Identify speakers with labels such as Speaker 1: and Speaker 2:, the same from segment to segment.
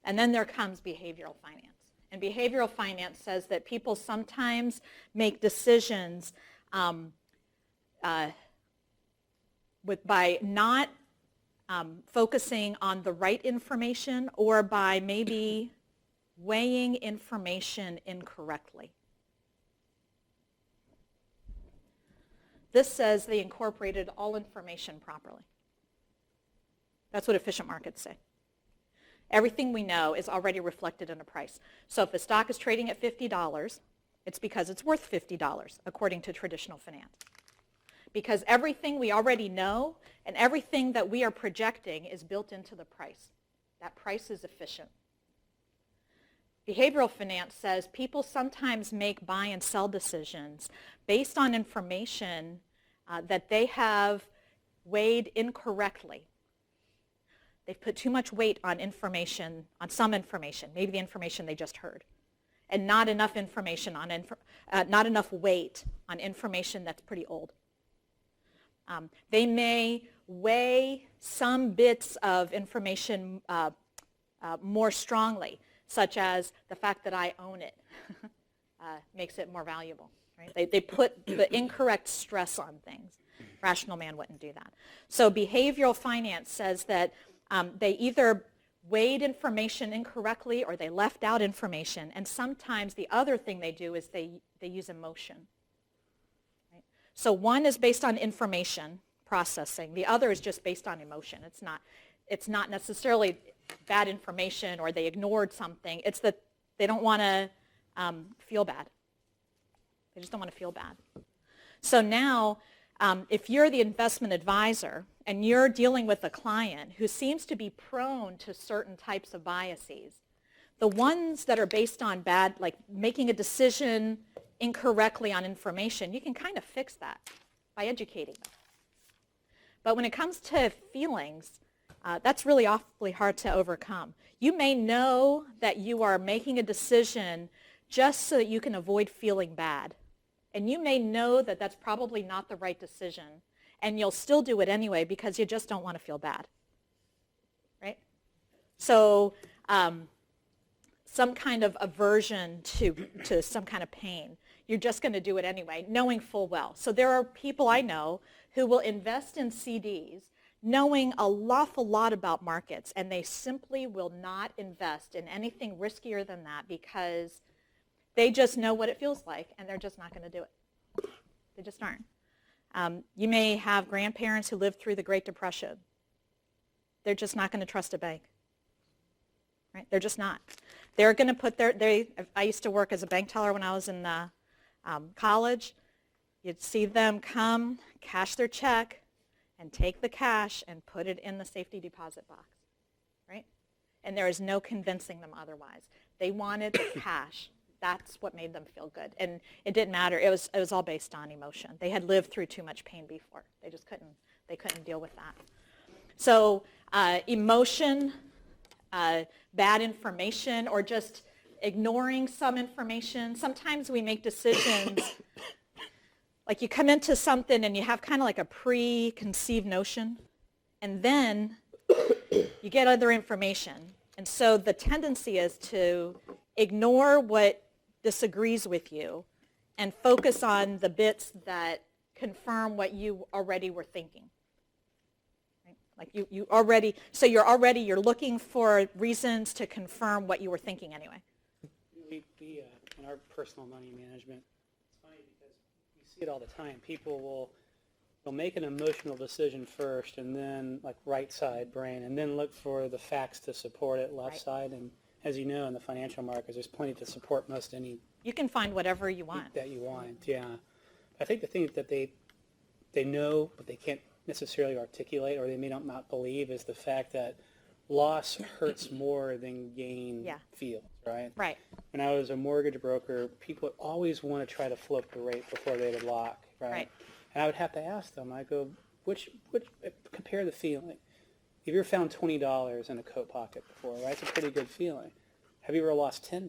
Speaker 1: And then there comes behavioral finance. And behavioral finance says that people sometimes make decisions by not focusing on the right information, or by maybe weighing information incorrectly. This says they incorporated all information properly. That's what efficient markets say. Everything we know is already reflected in a price. So if a stock is trading at $50, it's because it's worth $50, according to traditional finance. Because everything we already know and everything that we are projecting is built into the price. That price is efficient. Behavioral finance says people sometimes make buy and sell decisions based on information that they have weighed incorrectly. They've put too much weight on information, on some information, maybe the information they just heard, and not enough information on not enough weight on information that's pretty old. They may weigh some bits of information more strongly, such as the fact that I own it makes it more valuable. Right? They put the incorrect stress on things. Rational man wouldn't do that. So behavioral finance says that they either weighed information incorrectly or they left out information, and sometimes the other thing they do is they use emotion. Right? So one is based on information processing. The other is just based on emotion. It's not necessarily bad information or they ignored something. It's that they don't want to feel bad. They just don't want to feel bad. So now, if you're the investment advisor and you're dealing with a client who seems to be prone to certain types of biases, the ones that are based on bad, like making a decision incorrectly on information, you can kind of fix that by educating them. But when it comes to feelings, that's really awfully hard to overcome. You may know that you are making a decision just so that you can avoid feeling bad. And you may know that that's probably not the right decision, and you'll still do it anyway because you just don't want to feel bad, right? So some kind of aversion to some kind of pain, you're just going to do it anyway, knowing full well. So there are people I know who will invest in CDs knowing an awful lot about markets, and they simply will not invest in anything riskier than that because they just know what it feels like, and they're just not going to do it. They just aren't. You may have grandparents who lived through the Great Depression. They're just not going to trust a bank. Right? They're just not. They're going to put I used to work as a bank teller when I was in college. You'd see them come, cash their check, and take the cash and put it in the safety deposit box. Right? And there is no convincing them otherwise. They wanted the cash. That's what made them feel good. And it didn't matter. It was all based on emotion. They had lived through too much pain before. They just couldn't deal with that. So emotion, bad information, or just ignoring some information. Sometimes we make decisions, like you come into something and you have kind of like a preconceived notion, and then you get other information. And so the tendency is to ignore what disagrees with you and focus on the bits that confirm what you already were thinking. Right? Like you're looking for reasons to confirm what you were thinking anyway.
Speaker 2: We in our personal money management, it's funny because we see it all the time. People will make an emotional decision first, and then like right side brain, and then look for the facts to support it left side. And as you know, in the financial markets, there's plenty to support most any.
Speaker 1: You can find whatever you want.
Speaker 2: That you want, yeah. I think the thing that they know, but they can't necessarily articulate, or they may not believe, is the fact that loss hurts more than gain feels, right?
Speaker 1: Right.
Speaker 2: When I was a mortgage broker, people would always want to try to float the rate before they would lock, right? And I would have to ask them, I go, which compare the feeling. Have you ever found $20 in a coat pocket before, right? It's a pretty good feeling. Have you ever lost $10,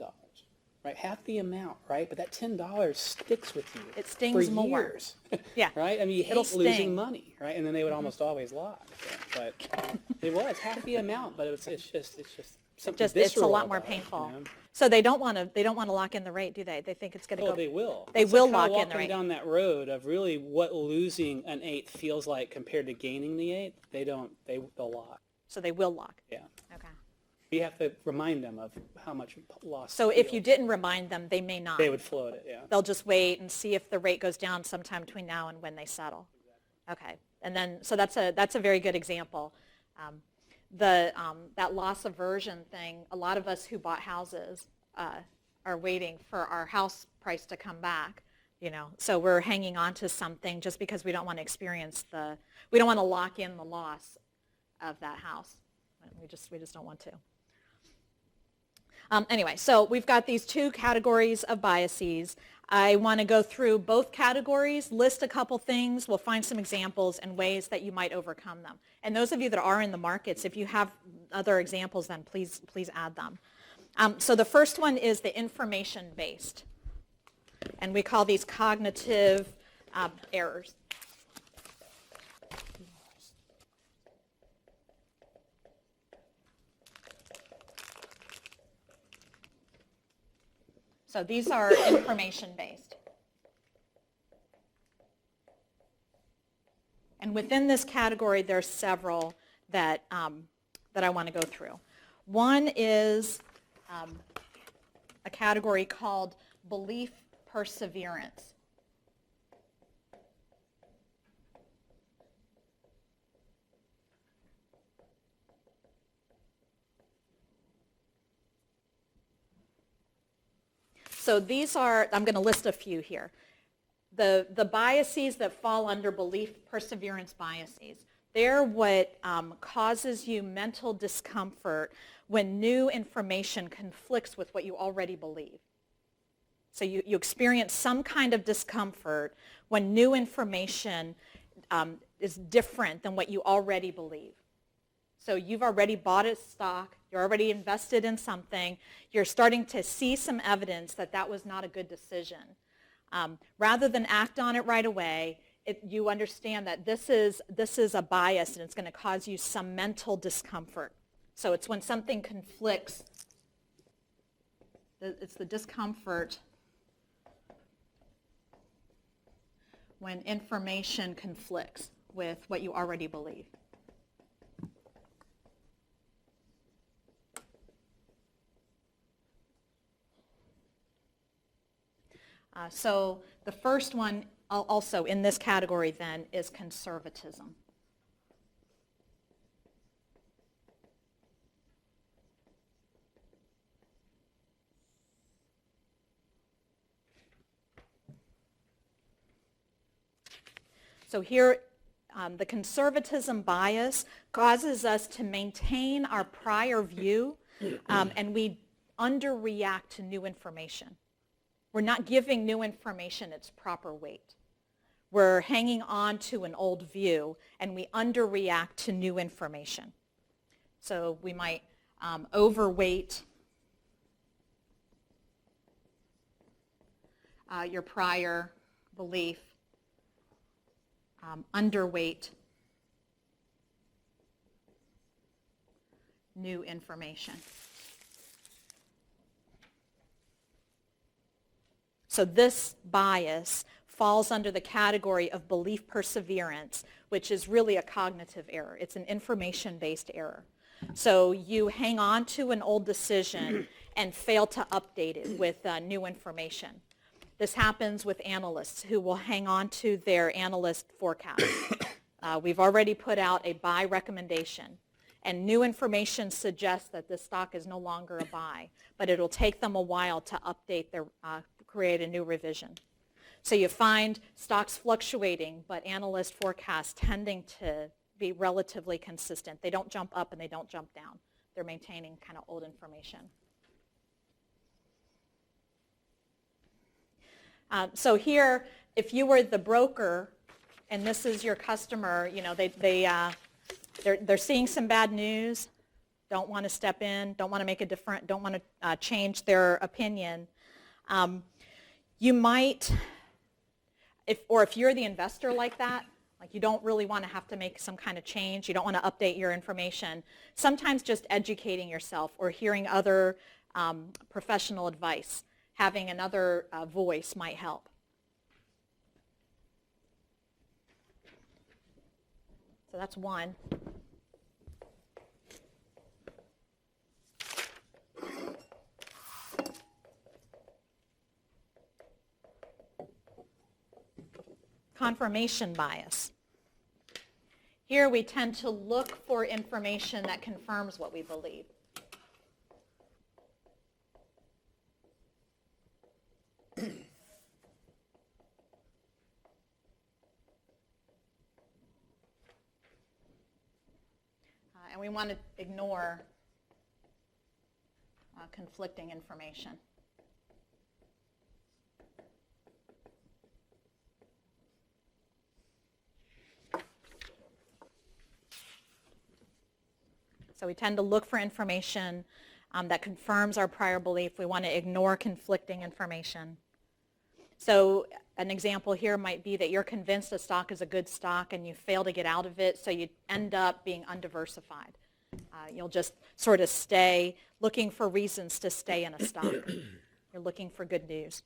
Speaker 2: right? Half the amount, right? But that $10 sticks with you.
Speaker 1: It stings
Speaker 2: for
Speaker 1: more.
Speaker 2: Years.
Speaker 1: Yeah.
Speaker 2: Right? I mean, you hate
Speaker 1: It'll sting.
Speaker 2: losing money, right? And then they would almost always lock. But it was half the amount, but it's just something
Speaker 1: It's a
Speaker 2: visceral
Speaker 1: lot more
Speaker 2: about it,
Speaker 1: painful.
Speaker 2: you know?
Speaker 1: So they don't want to lock in the rate, do they? They think it's going to
Speaker 2: Oh,
Speaker 1: go.
Speaker 2: they will.
Speaker 1: They
Speaker 2: It's
Speaker 1: will
Speaker 2: like
Speaker 1: lock in the
Speaker 2: walking
Speaker 1: rate.
Speaker 2: down that road of really what losing an eighth feels like compared to gaining the eighth. They'll lock.
Speaker 1: So they will lock.
Speaker 2: Yeah.
Speaker 1: Okay.
Speaker 2: You have to remind them of how much loss.
Speaker 1: So if you
Speaker 2: feels.
Speaker 1: didn't remind them, they may not.
Speaker 2: They would float it. Yeah.
Speaker 1: They'll just wait and see if the rate goes down sometime between now and when they settle. Okay. And then, so that's a very good example. That loss aversion thing, a lot of us who bought houses are waiting for our house price to come back, so we're hanging on to something just because we don't want to we don't want to lock in the loss of that house. We just don't want to. Anyway, so we've got these two categories of biases. I want to go through both categories, list a couple things. We'll find some examples and ways that you might overcome them. And those of you that are in the markets, if you have other examples, then please add them. So the first one is the information-based. And we call these cognitive errors. So these are information-based. And within this category, there are several that I want to go through. One is a category called belief perseverance. So these are, I'm going to list a few here. The biases that fall under belief perseverance biases, they're what causes you mental discomfort when new information conflicts with what you already believe. So you experience some kind of discomfort when new information is different than what you already believe. So you've already bought a stock, you're already invested in something, you're starting to see some evidence that that was not a good decision. Rather than act on it right away, you understand that this is a bias and it's going to cause you some mental discomfort. So it's when something conflicts, it's the discomfort when information conflicts with what you already believe. So the first one also in this category then is conservatism. So here, the conservatism bias causes us to maintain our prior view, and we underreact to new information. We're not giving new information its proper weight. We're hanging on to an old view, and we underreact to new information. So we might overweight your prior belief, underweight new information. So this bias falls under the category of belief perseverance, which is really a cognitive error. It's an information-based error. So you hang on to an old decision and fail to update it with new information. This happens with analysts who will hang on to their analyst forecast. We've already put out a buy recommendation, and new information suggests that this stock is no longer a buy, but it'll take them a while to update their create a new revision. So you find stocks fluctuating, but analyst forecasts tending to be relatively consistent. They don't jump up and they don't jump down. They're maintaining kind of old information. So here, if you were the broker and this is your customer, they're seeing some bad news, don't want to step in, don't want to make a difference, don't want to change their opinion. You might, if you're the investor like that, Like you don't really want to have to make some kind of change. You don't want to update your information. Sometimes just educating yourself or hearing other professional advice, having another voice might help. So that's one. Confirmation bias. Here we tend to look for information that confirms what we believe. And we want to ignore conflicting information. So we tend to look for information that confirms our prior belief. We want to ignore conflicting information. So an example here might be that you're convinced a stock is a good stock and you fail to get out of it, so you end up being undiversified. You'll just sort of stay looking for reasons to stay in a stock. You're looking for good news.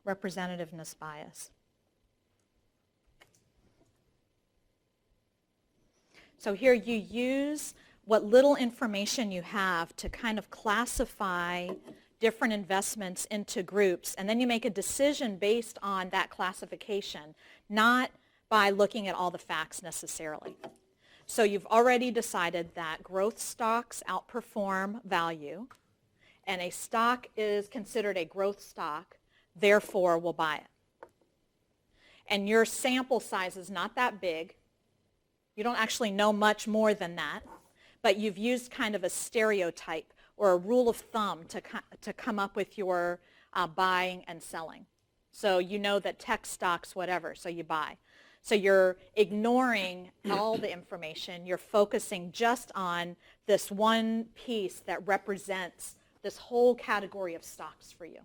Speaker 1: Representativeness bias. So here you use what little information you have to kind of classify different investments into groups, and then you make a decision based on that classification, not by looking at all the facts necessarily. So you've already decided that growth stocks outperform value, and a stock is considered a growth stock, therefore we'll buy it. And your sample size is not that big. You don't actually know much more than that, but you've used kind of a stereotype or a rule of thumb to come up with your buying and selling. So you know that tech stocks, whatever, so you buy. So you're ignoring all the information. You're focusing just on this one piece that represents this whole category of stocks for you.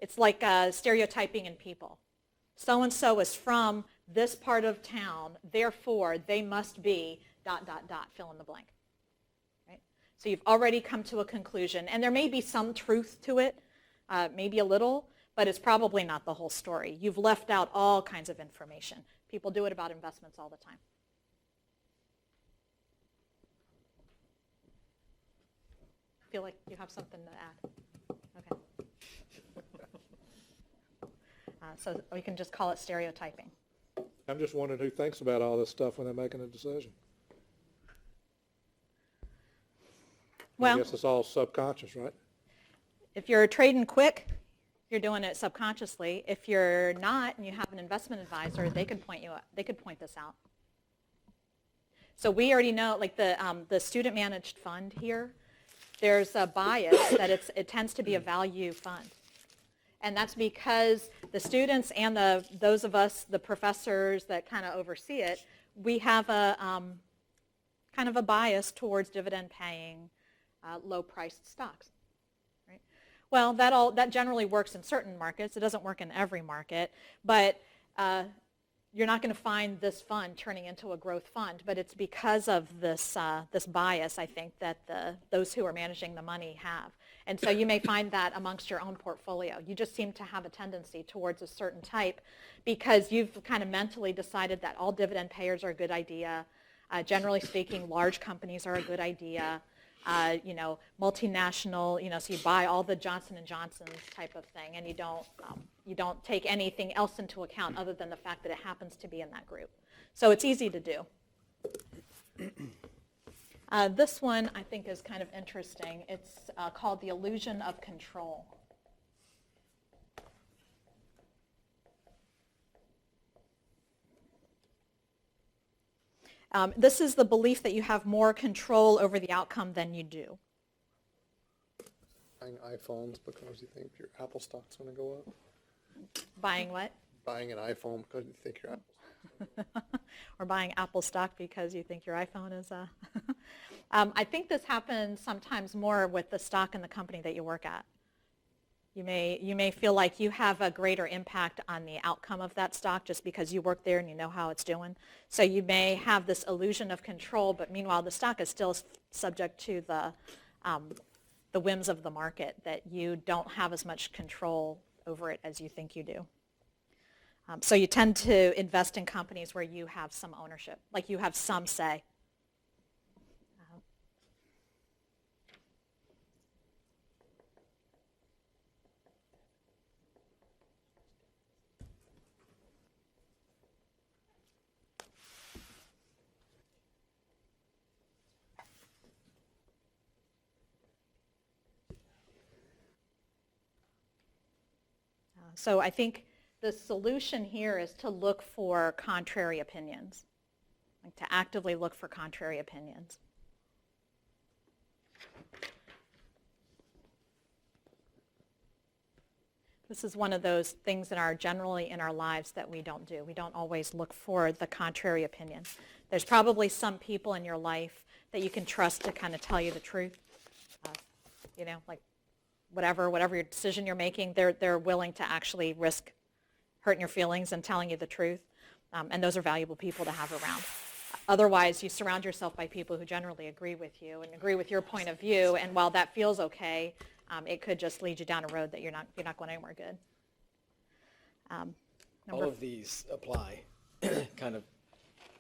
Speaker 1: It's like stereotyping in people. So-and-so is from this part of town, therefore they must be ... fill in the blank. Right? So you've already come to a conclusion, and there may be some truth to it, maybe a little, but it's probably not the whole story. You've left out all kinds of information. People do it about investments all the time. Feel like you have something to add? Okay. So we can just call it stereotyping.
Speaker 3: I'm just wondering who thinks about all this stuff when they're making a decision.
Speaker 1: Well,
Speaker 3: I guess it's all subconscious, right?
Speaker 1: if you're trading quick, you're doing it subconsciously. If you're not and you have an investment advisor, they could point this out. So we already know, like the student managed fund here, there's a bias that it tends to be a value fund. And that's because the students and those of us, the professors that kind of oversee it, we have a kind of a bias towards dividend paying, low-priced stocks. Right? Well, that generally works in certain markets. It doesn't work in every market, but you're not going to find this fund turning into a growth fund. But it's because of this this bias, I think, that those who are managing the money have. And so you may find that amongst your own portfolio. You just seem to have a tendency towards a certain type because you've kind of mentally decided that all dividend payers are a good idea. Generally speaking, large companies are a good idea. Multinational, so you buy all the Johnson & Johnson's type of thing, and you don't take anything else into account other than the fact that it happens to be in that group. So it's easy to do. This one I think is kind of interesting. It's called the illusion of control. This is the belief that you have more control over the outcome than you do.
Speaker 4: Buying iPhones because you think your Apple stock's going to go up.
Speaker 1: Buying what?
Speaker 3: Buying an iPhone because you think you're Apple.
Speaker 1: Or buying Apple stock because you think your iPhone is I think this happens sometimes more with the stock in the company that you work at. You may feel like you have a greater impact on the outcome of that stock just because you work there and you know how it's doing. So you may have this illusion of control, but meanwhile the stock is still subject to the whims of the market, that you don't have as much control over it as you think you do. So you tend to invest in companies where you have some ownership, like you have some say. So I think the solution here is to look for contrary opinions, like to actively look for contrary opinions. This is one of those things that are generally in our lives that we don't do. We don't always look for the contrary opinion. There's probably some people in your life that you can trust to kind of tell you the truth. Like whatever your decision you're making, they're willing to actually risk hurting your feelings and telling you the truth. And those are valuable people to have around. Otherwise, you surround yourself by people who generally agree with you and agree with your point of view. And while that feels okay, it could just lead you down a road that you're not going anywhere good.
Speaker 4: All of these apply kind of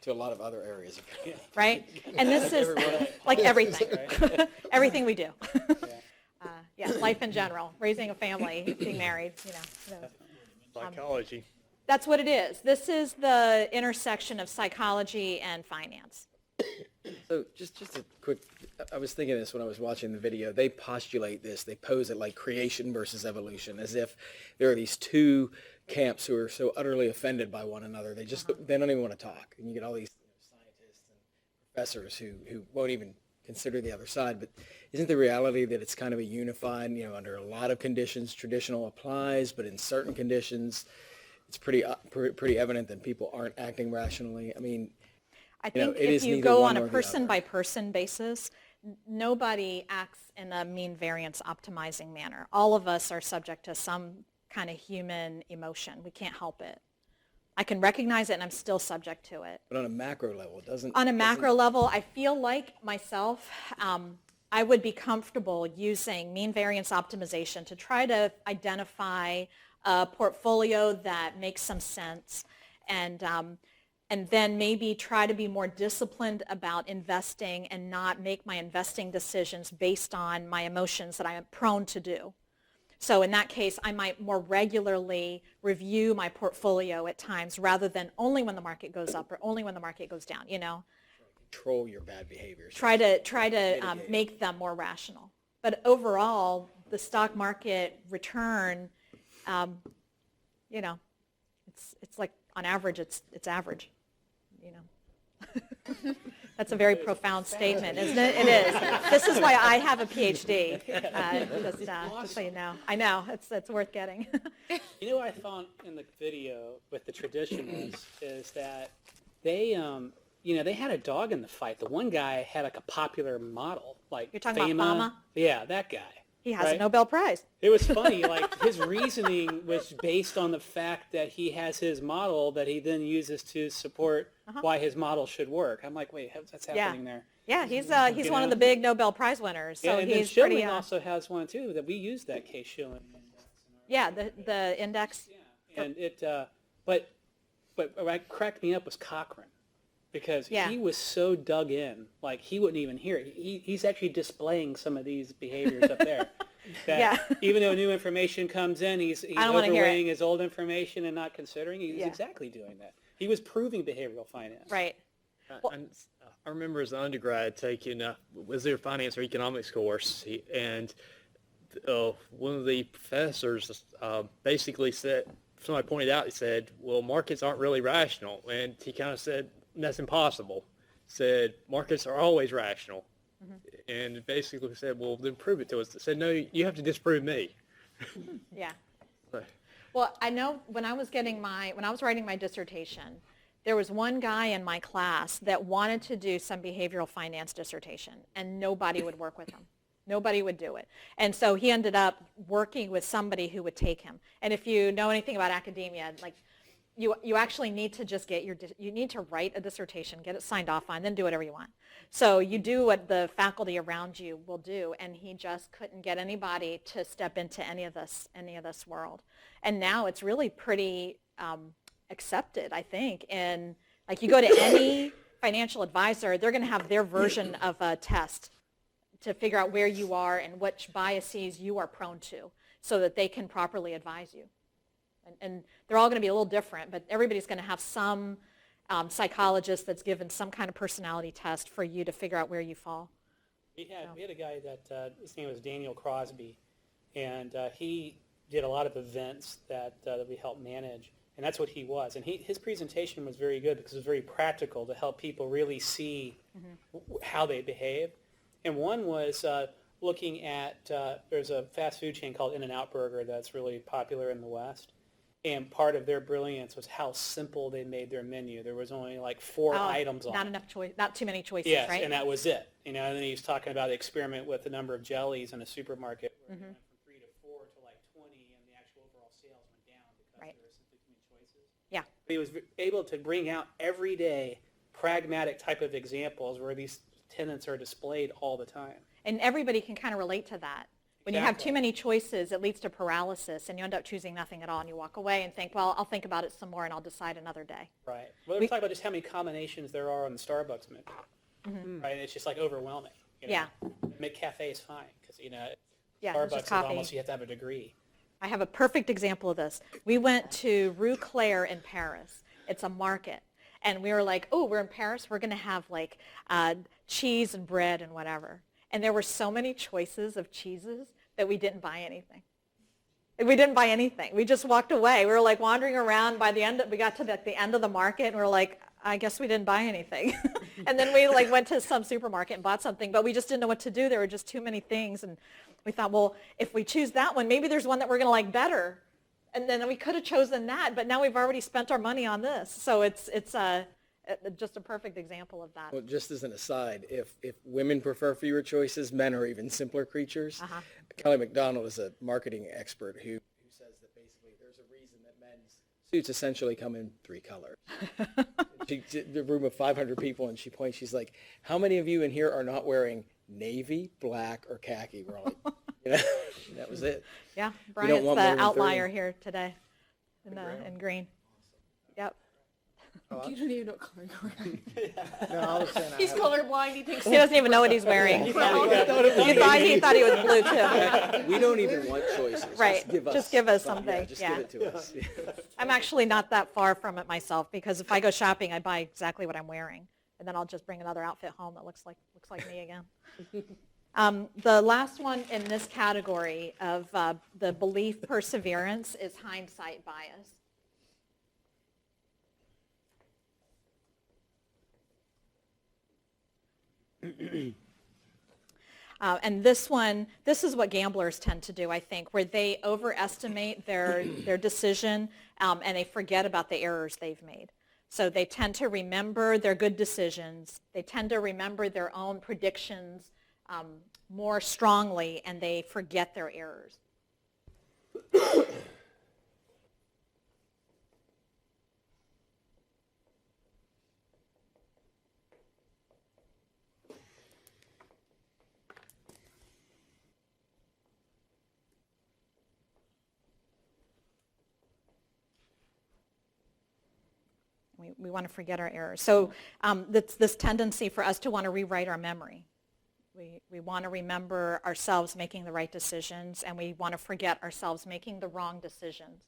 Speaker 4: to a lot of other areas of your life.
Speaker 1: Right? And this is like everything. Everything we do. Yeah, life in general, raising a family, being married,
Speaker 3: Psychology.
Speaker 1: That's what it is. This is the intersection of psychology and finance.
Speaker 4: So just a quick, I was thinking this when I was watching the video. They postulate this, they pose it like creation versus evolution, as if there are these two camps who are so utterly offended by one another. They don't even want to talk. And you get all these scientists and professors who won't even consider the other side. But isn't the reality that it's kind of a unified, under a lot of conditions, traditional applies, but in certain conditions, it's pretty evident that people aren't acting rationally? I mean,
Speaker 1: I think if you go on a person-by-person basis, nobody acts in a mean variance optimizing manner. All of us are subject to some kind of human emotion. We can't help it. I can recognize it and I'm still subject to it.
Speaker 4: But on a macro level, it doesn't...
Speaker 1: On a macro level, I feel like myself, I would be comfortable using mean variance optimization to try to identify a portfolio that makes some sense and then maybe try to be more disciplined about investing and not make my investing decisions based on my emotions that I am prone to do. So in that case, I might more regularly review my portfolio at times rather than only when the market goes up or only when the market goes down,
Speaker 4: Control your bad behaviors.
Speaker 1: Try to make them more rational. But overall, the stock market return, it's like on average, it's average. That's a very profound statement, isn't it? It is. This is why I have a PhD, just so you know. I know, it's worth getting.
Speaker 2: What I found in the video with the traditionalists is that they had a dog in the fight. The one guy had like a popular model, like
Speaker 1: You're talking about Fama?
Speaker 2: Yeah, that guy.
Speaker 1: He has a Nobel Prize.
Speaker 2: It was funny, like his reasoning was based on the fact that he has his model that he then uses to support why his model should work. I'm like, wait, what's happening there?
Speaker 1: Yeah, he's one of the big Nobel Prize winners. So
Speaker 2: and
Speaker 1: he's
Speaker 2: then Schilling
Speaker 1: pretty.
Speaker 2: Also has one too that we use that case Schilling.
Speaker 1: Yeah, the index.
Speaker 2: Yeah, and but what cracked me up was Cochrane. Because he was so dug in, like he wouldn't even hear it. He's actually displaying some of these behaviors up there. That even though new information comes in, he's overweighing his old information and not considering. He's exactly doing that. He was proving behavioral finance.
Speaker 1: Right.
Speaker 5: Well, I remember as an undergrad taking was their finance or economics course, and one of the professors basically said, somebody pointed out, he said, well, markets aren't really rational, and he kind of said, that's impossible. Said markets are always rational, and basically said, well, then prove it to us. Said, no, you have to disprove me.
Speaker 1: Yeah. Well, I know when I was writing my dissertation, there was one guy in my class that wanted to do some behavioral finance dissertation, and nobody would work with him. Nobody would do it. And so he ended up working with somebody who would take him. And if you know anything about academia, like you actually need to just you need to write a dissertation, get it signed off on, then do whatever you want. So you do what the faculty around you will do, and he just couldn't get anybody to step into any of this world. And now it's really pretty accepted, I think. And like you go to any financial advisor, they're going to have their version of a test to figure out where you are and which biases you are prone to so that they can properly advise you. And they're all going to be a little different, but everybody's going to have some psychologist that's given some kind of personality test for you to figure out where you fall.
Speaker 2: We had a guy that his name was Daniel Crosby, and he did a lot of events that we helped manage, and that's what he was. And his presentation was very good because it was very practical to help people really see how they behave. And one was looking at, there's a fast food chain called In-N-Out Burger that's really popular in the West. And part of their brilliance was how simple they made their menu. There was only like 4 items on it.
Speaker 1: Not too many choices,
Speaker 2: Yes,
Speaker 1: right?
Speaker 2: and that was it. And then he was talking about the experiment with the number of jellies in a supermarket, where it went from 3 to 4 to like 20, and the actual overall sales went down because there were simply too many choices.
Speaker 1: Yeah.
Speaker 2: But he was able to bring out everyday, pragmatic type of examples where these tenets are displayed all the time.
Speaker 1: And everybody can kind of relate to that. When you have too many choices, it leads to paralysis, and you end up choosing nothing at all, and you walk away and think, well, I'll think about it some more, and I'll decide another day.
Speaker 2: Right. Well, we're talking about just how many combinations there are on the Starbucks menu. Right? It's just like overwhelming.
Speaker 1: Yeah.
Speaker 2: McCafe is fine because,
Speaker 1: Yeah, it's just
Speaker 2: Starbucks is
Speaker 1: coffee.
Speaker 2: almost, you have to have a degree.
Speaker 1: I have a perfect example of this. We went to Rue Claire in Paris. It's a market. And we were like, oh, we're in Paris. We're going to have like cheese and bread and whatever. And there were so many choices of cheeses that we didn't buy anything. We didn't buy anything. We just walked away. We were like wandering around. By the end, we got to the end of the market, and we were like, I guess we didn't buy anything. And then we like went to some supermarket and bought something, but we just didn't know what to do. There were just too many things, and we thought, well, if we choose that one, maybe there's one that we're going to like better. And then we could have chosen that, but now we've already spent our money on this. So it's just a perfect example of that.
Speaker 4: Well, just as an aside, if women prefer fewer choices, men are even simpler creatures. Kelly McDonald is a marketing expert who says that basically there's a reason that men's suits essentially come in 3 colors. She did a room of 500 people, and she's like, how many of you in here are not wearing navy, black, or khaki? We're all like, that was it.
Speaker 1: Yeah,
Speaker 4: don't
Speaker 1: Brian's
Speaker 4: want
Speaker 1: the
Speaker 4: more than
Speaker 1: outlier
Speaker 4: 30.
Speaker 1: here today in green. Yep.
Speaker 6: You don't even know what color you're wearing.
Speaker 3: No, I was saying
Speaker 6: He's colorblind. He thinks
Speaker 1: He doesn't even know what he's wearing. He thought he was blue too.
Speaker 4: We don't even want choices.
Speaker 1: Right.
Speaker 4: Just
Speaker 1: give us
Speaker 4: something.
Speaker 1: something.
Speaker 4: Yeah, just
Speaker 1: Yeah.
Speaker 4: give it to us.
Speaker 1: I'm actually not that far from it myself because if I go shopping, I buy exactly what I'm wearing, and then I'll just bring another outfit home that looks like me again. The last one in this category of the belief perseverance is hindsight bias. And this is what gamblers tend to do, I think, where they overestimate their decision and they forget about the errors they've made. So they tend to remember their good decisions. They tend to remember their own predictions more strongly, and they forget their errors. We want to forget our errors. So this tendency for us to want to rewrite our memory. We want to remember ourselves making the right decisions, and we want to forget ourselves making the wrong decisions.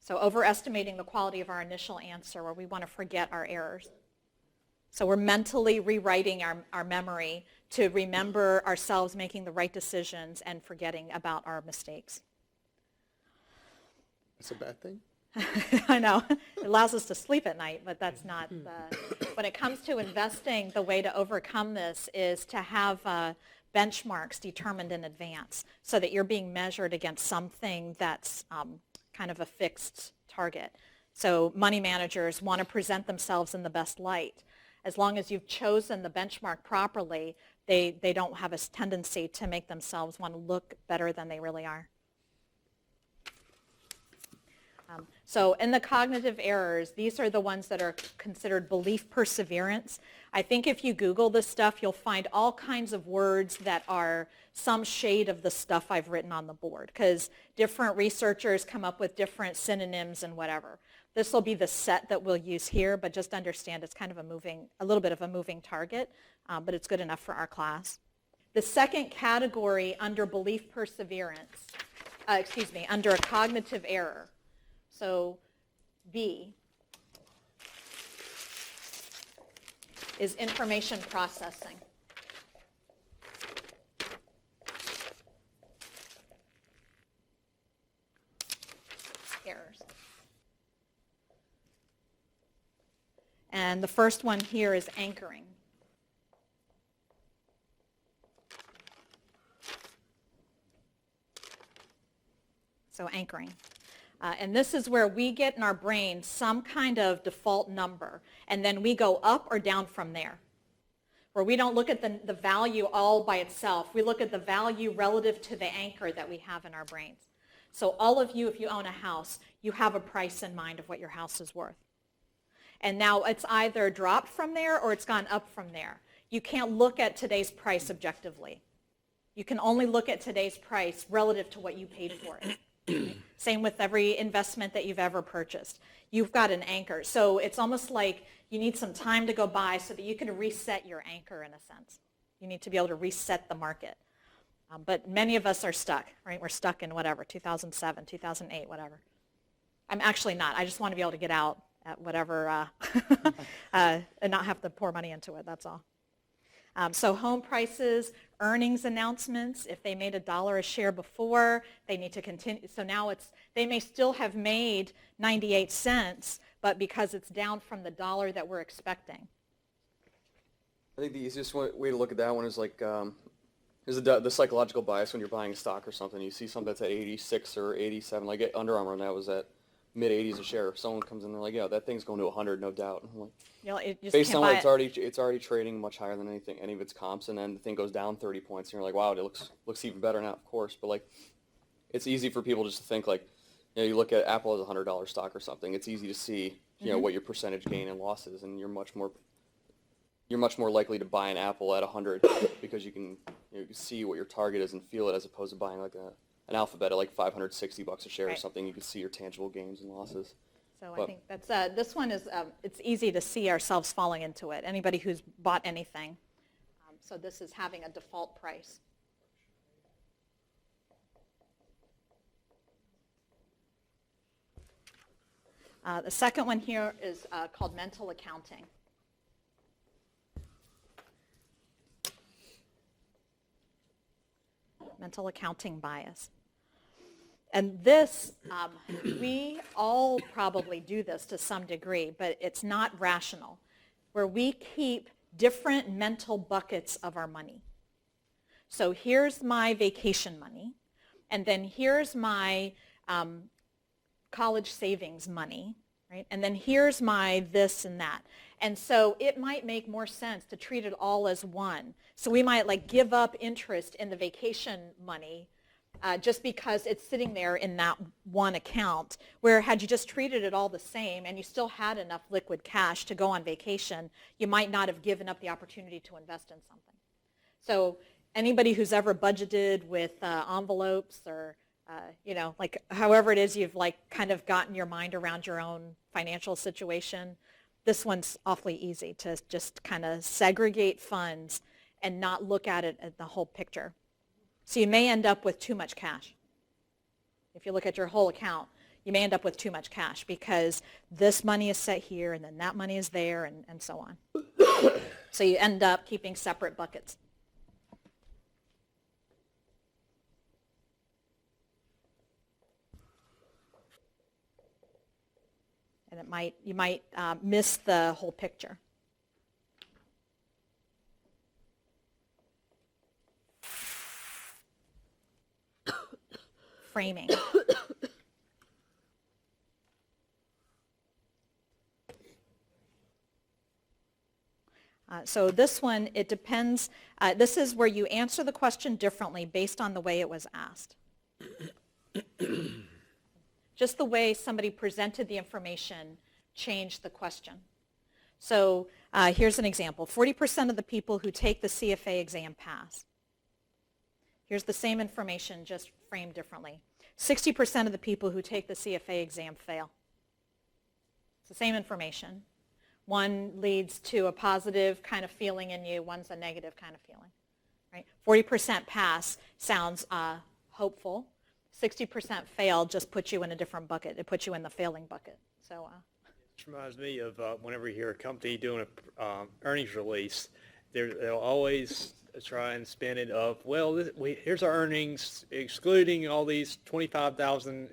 Speaker 1: So overestimating the quality of our initial answer, where we want to forget our errors. So we're mentally rewriting our memory to remember ourselves making the right decisions and forgetting about our mistakes.
Speaker 3: That's a bad thing.
Speaker 1: I know. It allows us to sleep at night, but that's not when it comes to investing, the way to overcome this is to have benchmarks determined in advance so that you're being measured against something that's kind of a fixed target. So money managers want to present themselves in the best light. As long as you've chosen the benchmark properly, they don't have a tendency to make themselves want to look better than they really are. So in the cognitive errors, these are the ones that are considered belief perseverance. I think if you Google this stuff, you'll find all kinds of words that are some shade of the stuff I've written on the board, because different researchers come up with different synonyms and whatever. This will be the set that we'll use here, but just understand it's kind of a little bit of a moving target, but it's good enough for our class. The second category under belief perseverance, under a cognitive error. So B is information processing. Errors. And the first one here is anchoring. So anchoring. And this is where we get in our brain some kind of default number, and then we go up or down from there. Where we don't look at the value all by itself. We look at the value relative to the anchor that we have in our brains. So all of you, if you own a house, you have a price in mind of what your house is worth. And now it's either dropped from there or it's gone up from there. You can't look at today's price objectively. You can only look at today's price relative to what you paid for it. Same with every investment that you've ever purchased. You've got an anchor. So it's almost like you need some time to go by so that you can reset your anchor in a sense. You need to be able to reset the market. But many of us are stuck, right? We're stuck in whatever, 2007, 2008, whatever. I'm actually not. I just want to be able to get out at whatever and not have to pour money into it, that's all. So home prices, earnings announcements, if they made $1 a share before, they need to continue. So now they may still have made 98 cents, but because it's down from the dollar that we're expecting.
Speaker 7: I think the easiest way to look at that one is like is the psychological bias when you're buying a stock or something. You see something that's at 86 or 87, like Under Armour, and that was at mid-80s a share. If someone comes in and they're like, yeah, that thing's going to 100, no doubt. I'm like,
Speaker 1: You just
Speaker 7: based
Speaker 1: can't
Speaker 7: on
Speaker 1: buy
Speaker 7: what
Speaker 1: it.
Speaker 7: it's already trading much higher than any of its comps, and then the thing goes down 30 points, and you're like, wow, it looks even better now, of course. But like, it's easy for people just to think like, you look at Apple as a $100 stock or something. It's easy to see, what your percentage gain and loss is, and you're much more likely to buy an Apple at 100 because you can see what your target is and feel it, as opposed to buying like an Alphabet at like $560 a share or
Speaker 1: Right.
Speaker 7: something. You can see your tangible gains and losses.
Speaker 1: So
Speaker 7: But-
Speaker 1: I think that's this one is it's easy to see ourselves falling into it. Anybody who's bought anything. So this is having a default price. The second one here is called mental accounting. Mental accounting bias. And this, we all probably do this to some degree, but it's not rational, where we keep different mental buckets of our money. So here's my vacation money, and then here's my college savings money, right? And then here's my this and that. And so it might make more sense to treat it all as one. So we might like give up interest in the vacation money just because it's sitting there in that one account, where had you just treated it all the same and you still had enough liquid cash to go on vacation, you might not have given up the opportunity to invest in something. So anybody who's ever budgeted with envelopes or, like however it is you've like kind of gotten your mind around your own financial situation, this one's awfully easy to just kind of segregate funds and not look at it as the whole picture. So you may end up with too much cash. If you look at your whole account, you may end up with too much cash because this money is set here and then that money is there and so on. So you end up keeping separate buckets. And you might miss the whole picture. framing. So this one, it depends. This is where you answer the question differently based on the way it was asked. Just the way somebody presented the information changed the question. So here's an example. 40% of the people who take the CFA exam pass. Here's the same information, just framed differently. 60% of the people who take the CFA exam fail. It's the same information. One leads to a positive kind of feeling in you, one's a negative kind of feeling. Right? 40% pass sounds hopeful. 60% fail just puts you in a different bucket. It puts you in the failing bucket. So
Speaker 5: This reminds me of whenever you hear a company doing a earnings release, they'll always try and spin it of, well, here's our earnings excluding all these 25,000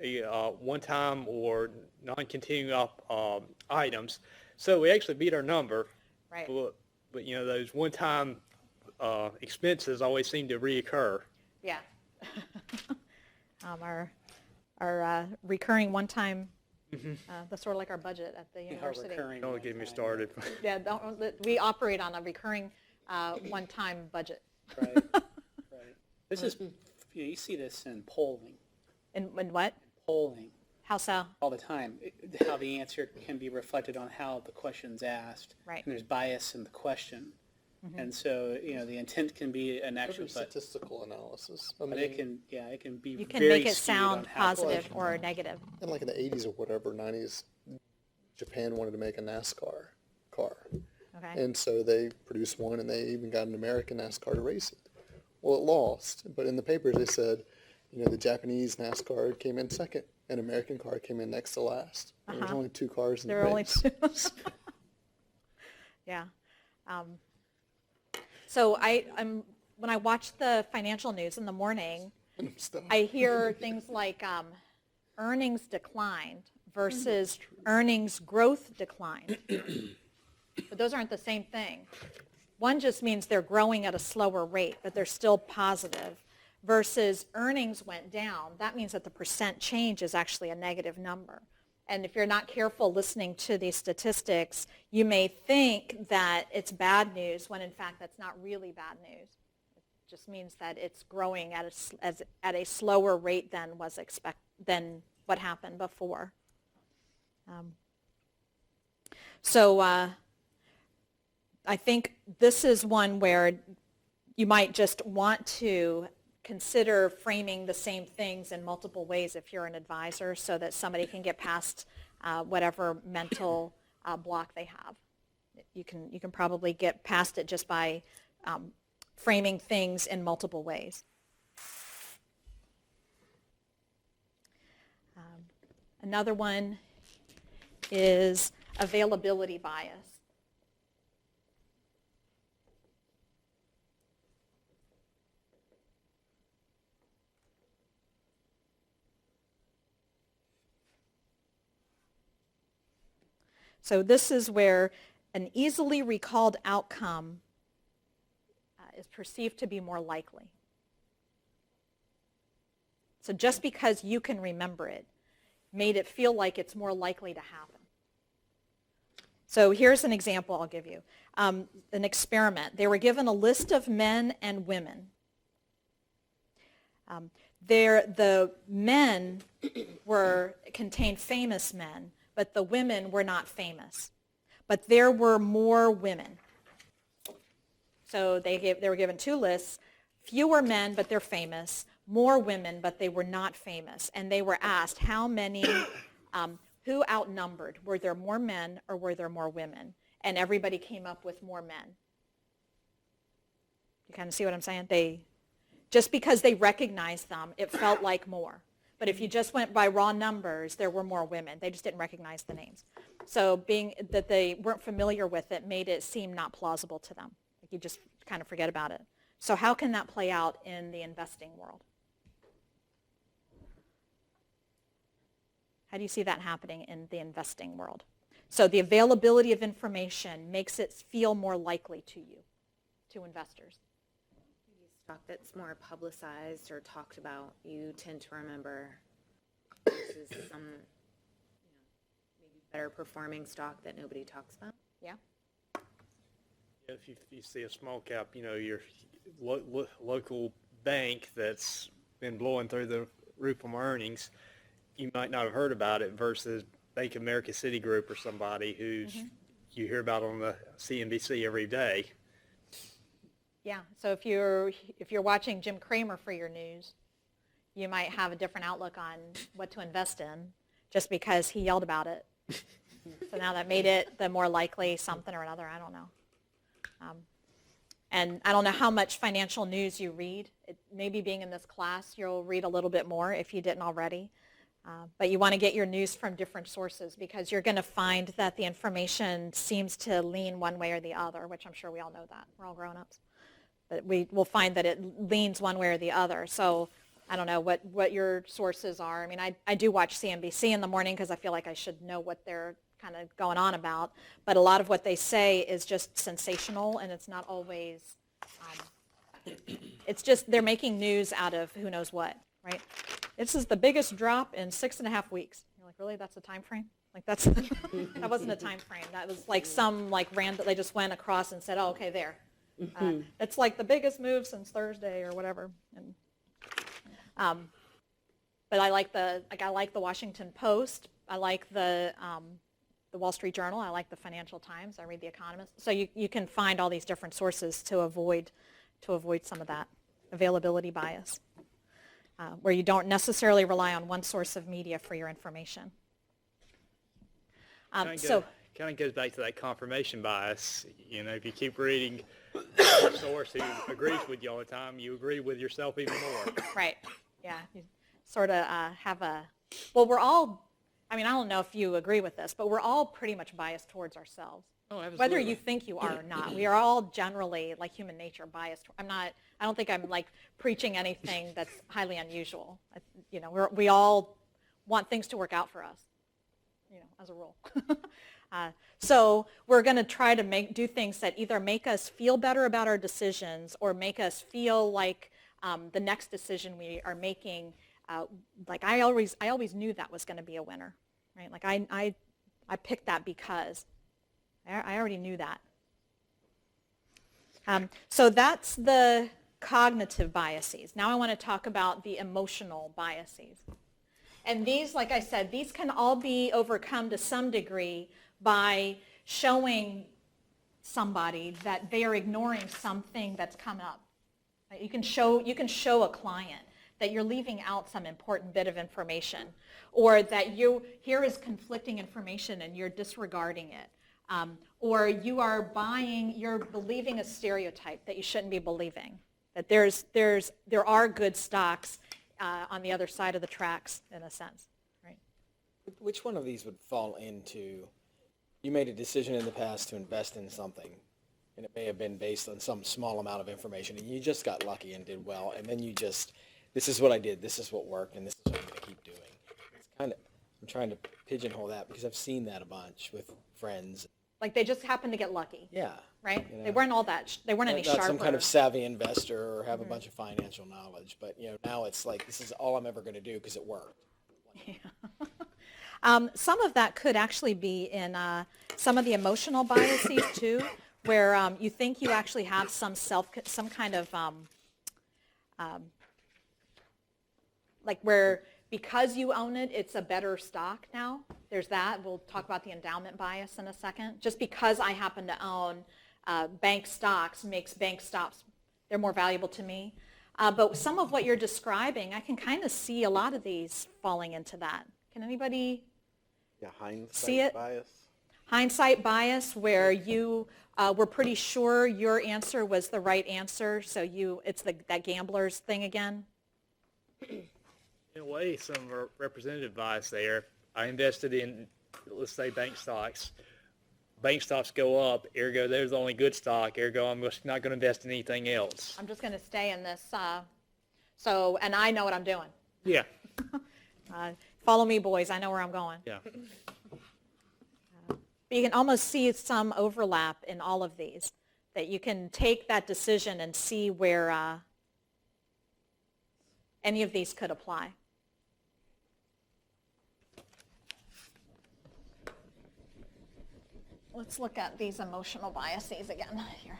Speaker 5: one-time or non-continuing op items. So we actually beat our number,
Speaker 1: right.
Speaker 5: but you know, those one-time expenses always seem to reoccur.
Speaker 1: Yeah. Our recurring one-time, that's sort of like our budget at the university.
Speaker 2: Recurring
Speaker 5: Don't get me started.
Speaker 1: Yeah, we operate on a recurring one-time budget.
Speaker 2: Right. This is, you see this in polling.
Speaker 1: In what?
Speaker 2: Polling.
Speaker 1: How so?
Speaker 2: All the time, how the answer can be reflected on how the question's asked.
Speaker 1: Right.
Speaker 2: And there's bias in the question. And so, the intent can be an actual, but
Speaker 8: Statistical analysis.
Speaker 2: it can be
Speaker 1: You can
Speaker 2: very
Speaker 1: make it
Speaker 2: skewed
Speaker 1: sound
Speaker 2: on how the
Speaker 1: positive
Speaker 2: question's
Speaker 1: or
Speaker 2: asked.
Speaker 1: negative.
Speaker 8: And like in the 80s or whatever, 90s, Japan wanted to make a NASCAR car.
Speaker 1: Okay.
Speaker 8: And so they produced one, and they even got an American NASCAR to race it. Well, it lost, but in the papers they said, the Japanese NASCAR came in second, and American car came in next to last. There was only two cars in
Speaker 1: There
Speaker 8: the
Speaker 1: are only
Speaker 8: race.
Speaker 1: two. Yeah. So when I watch the financial news in the morning, I hear things like earnings declined versus earnings growth declined. But those aren't the same thing. One just means they're growing at a slower rate, but they're still positive, versus earnings went down. That means that the percent change is actually a negative number. And if you're not careful listening to these statistics, you may think that it's bad news when in fact that's not really bad news. It just means that it's growing at a slower rate than than what happened before. So I think this is one where you might just want to consider framing the same things in multiple ways if you're an advisor, so that somebody can get past whatever mental block they have. You can probably get past it just by framing things in multiple ways. Another one is availability bias. So this is where an easily recalled outcome is perceived to be more likely. So just because you can remember it made it feel like it's more likely to happen. So here's an example I'll give you. An experiment. They were given a list of men and women. The men contained famous men, but the women were not famous. But there were more women. So they were given two lists, fewer men, but they're famous, more women, but they were not famous. And they were asked how many, who outnumbered? Were there more men or were there more women? And everybody came up with more men. You kind of see what I'm saying? Just because they recognized them, it felt like more. But if you just went by raw numbers, there were more women. They just didn't recognize the names. So being that they weren't familiar with it made it seem not plausible to them. Like you just kind of forget about it. So how can that play out in the investing world? How do you see that happening in the investing world? So the availability of information makes it feel more likely to you, to investors.
Speaker 9: stock that's more publicized or talked about, you tend to remember versus some, maybe better performing stock that nobody talks about?
Speaker 1: Yeah.
Speaker 5: If you see a small cap, your local bank that's been blowing through the roof on earnings, you might not have heard about it versus Bank of America, Citigroup, or somebody who's you hear about on the CNBC every day.
Speaker 1: Yeah. So if you're watching Jim Cramer for your news, you might have a different outlook on what to invest in just because he yelled about it. So now that made it the more likely something or another. I don't know. And I don't know how much financial news you read. Maybe being in this class, you'll read a little bit more if you didn't already. But you want to get your news from different sources because you're going to find that the information seems to lean one way or the other, which I'm sure we all know that. We're all grown-ups. But we will find that it leans one way or the other. So I don't know what your sources are. I mean, I do watch CNBC in the morning because I feel like I should know what they're kind of going on about. But a lot of what they say is just sensational, and it's not always, it's just they're making news out of who knows what, right? This is the biggest drop in 6.5 weeks. You're like, really? That's a time frame? Like that's that wasn't a time frame. That was like some like random. They just went across and said, "Oh, okay, there." It's like the biggest move since Thursday or whatever. And but I like the Washington Post. I like the Wall Street Journal. I like the Financial Times. I read The Economist. So you can find all these different sources to avoid some of that availability bias. Where you don't necessarily rely on one source of media for your information.
Speaker 5: Kind of goes back to that confirmation bias. If you keep reading a source who agrees with you all the time, you agree with yourself even more.
Speaker 1: Right. Yeah. You sort of have a. Well, we're all. I mean, I don't know if you agree with this, but we're all pretty much biased towards ourselves.
Speaker 5: Oh, absolutely.
Speaker 1: Whether you think you are or not, we are all generally, like human nature, biased. I don't think I'm like preaching anything that's highly unusual. We all want things to work out for us, as a rule. So we're going to try to do things that either make us feel better about our decisions or make us feel like the next decision we are making, like I always knew that was going to be a winner, right? Like I picked that because I already knew that. So that's the cognitive biases. Now I want to talk about the emotional biases. And these, like I said, these can all be overcome to some degree by showing somebody that they are ignoring something that's come up. Right? You can show a client that you're leaving out some important bit of information, or that here is conflicting information and you're disregarding it. Or you're believing a stereotype that you shouldn't be believing. That there are good stocks on the other side of the tracks, in a sense, right?
Speaker 4: Which one of these would fall into, you made a decision in the past to invest in something, and it may have been based on some small amount of information, and you just got lucky and did well, and then this is what I did, this is what worked, and this is what I'm going to keep doing. I'm trying to pigeonhole that because I've seen that a bunch with friends.
Speaker 1: Like they just happened to get lucky.
Speaker 4: Yeah.
Speaker 1: Right? They weren't all that, they weren't any
Speaker 4: Not
Speaker 1: sharper.
Speaker 4: some kind of savvy investor or have a bunch of financial knowledge, but now it's like, this is all I'm ever going to do because it worked.
Speaker 1: Yeah. Some of that could actually be in some of the emotional biases too, where you think you actually have some kind of, like where because you own it, it's a better stock now. There's that. We'll talk about the endowment bias in a second. Just because I happen to own bank stocks makes bank stocks, they're more valuable to me. But some of what you're describing, I can kind of see a lot of these falling into that. Can anybody see it?
Speaker 10: Bias.
Speaker 1: Hindsight bias, where you were pretty sure your answer was the right answer, so it's that gambler's thing again.
Speaker 5: In a way, some representative bias there. I invested in, let's say, bank stocks. Bank stocks go up, ergo there's the only good stock, ergo I'm just not going to invest in anything else.
Speaker 1: I'm just going to stay in this. And I know what I'm doing.
Speaker 5: Yeah.
Speaker 1: Follow me, boys. I know where I'm going.
Speaker 5: Yeah.
Speaker 1: But you can almost see some overlap in all of these, that you can take that decision and see where Any of these could apply. Let's look at these emotional biases again here.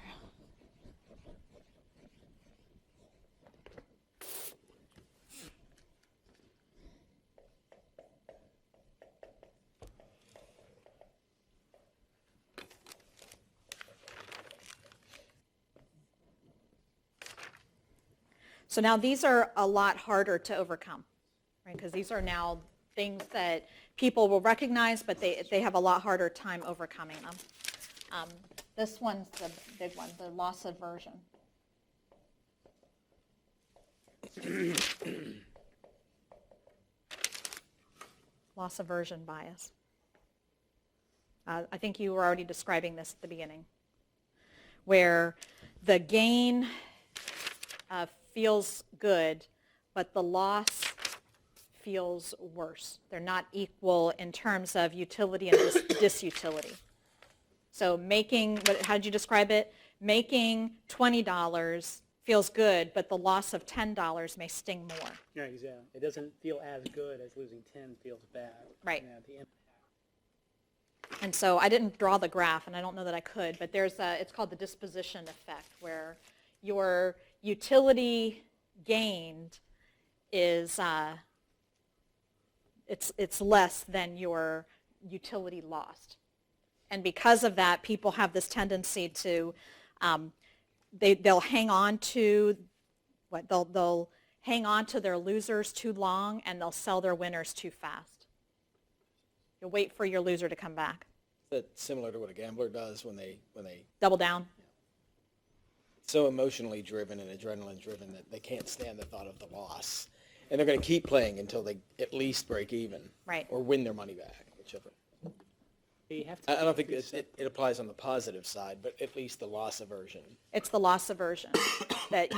Speaker 1: So now these are a lot harder to overcome, right? Because these are now things that people will recognize, but they have a lot harder time overcoming them. This one's the big one, the loss aversion. Loss aversion bias. I think you were already describing this at the beginning, where the gain feels good, but the loss feels worse. They're not equal in terms of utility and disutility. So how did you describe it? Making $20 feels good, but the loss of $10 may sting more.
Speaker 2: Yeah, exactly. It doesn't feel as good as losing 10 feels bad.
Speaker 1: Right.
Speaker 2: The impact.
Speaker 1: And so I didn't draw the graph, and I don't know that I could, but it's called the disposition effect, where your utility gained is it's less than your utility lost. And because of that, people have this tendency to they'll hang on to they'll hang on to their losers too long, and they'll sell their winners too fast. You'll wait for your loser to come back.
Speaker 4: That's similar to what a gambler does when they
Speaker 1: Double down.
Speaker 4: so emotionally driven and adrenaline driven that they can't stand the thought of the loss. And they're going to keep playing until they at least break even.
Speaker 1: Right.
Speaker 4: Or win their money back, whichever.
Speaker 2: You have to
Speaker 4: I don't think it applies on the positive side, but at least the loss aversion.
Speaker 1: It's the loss aversion that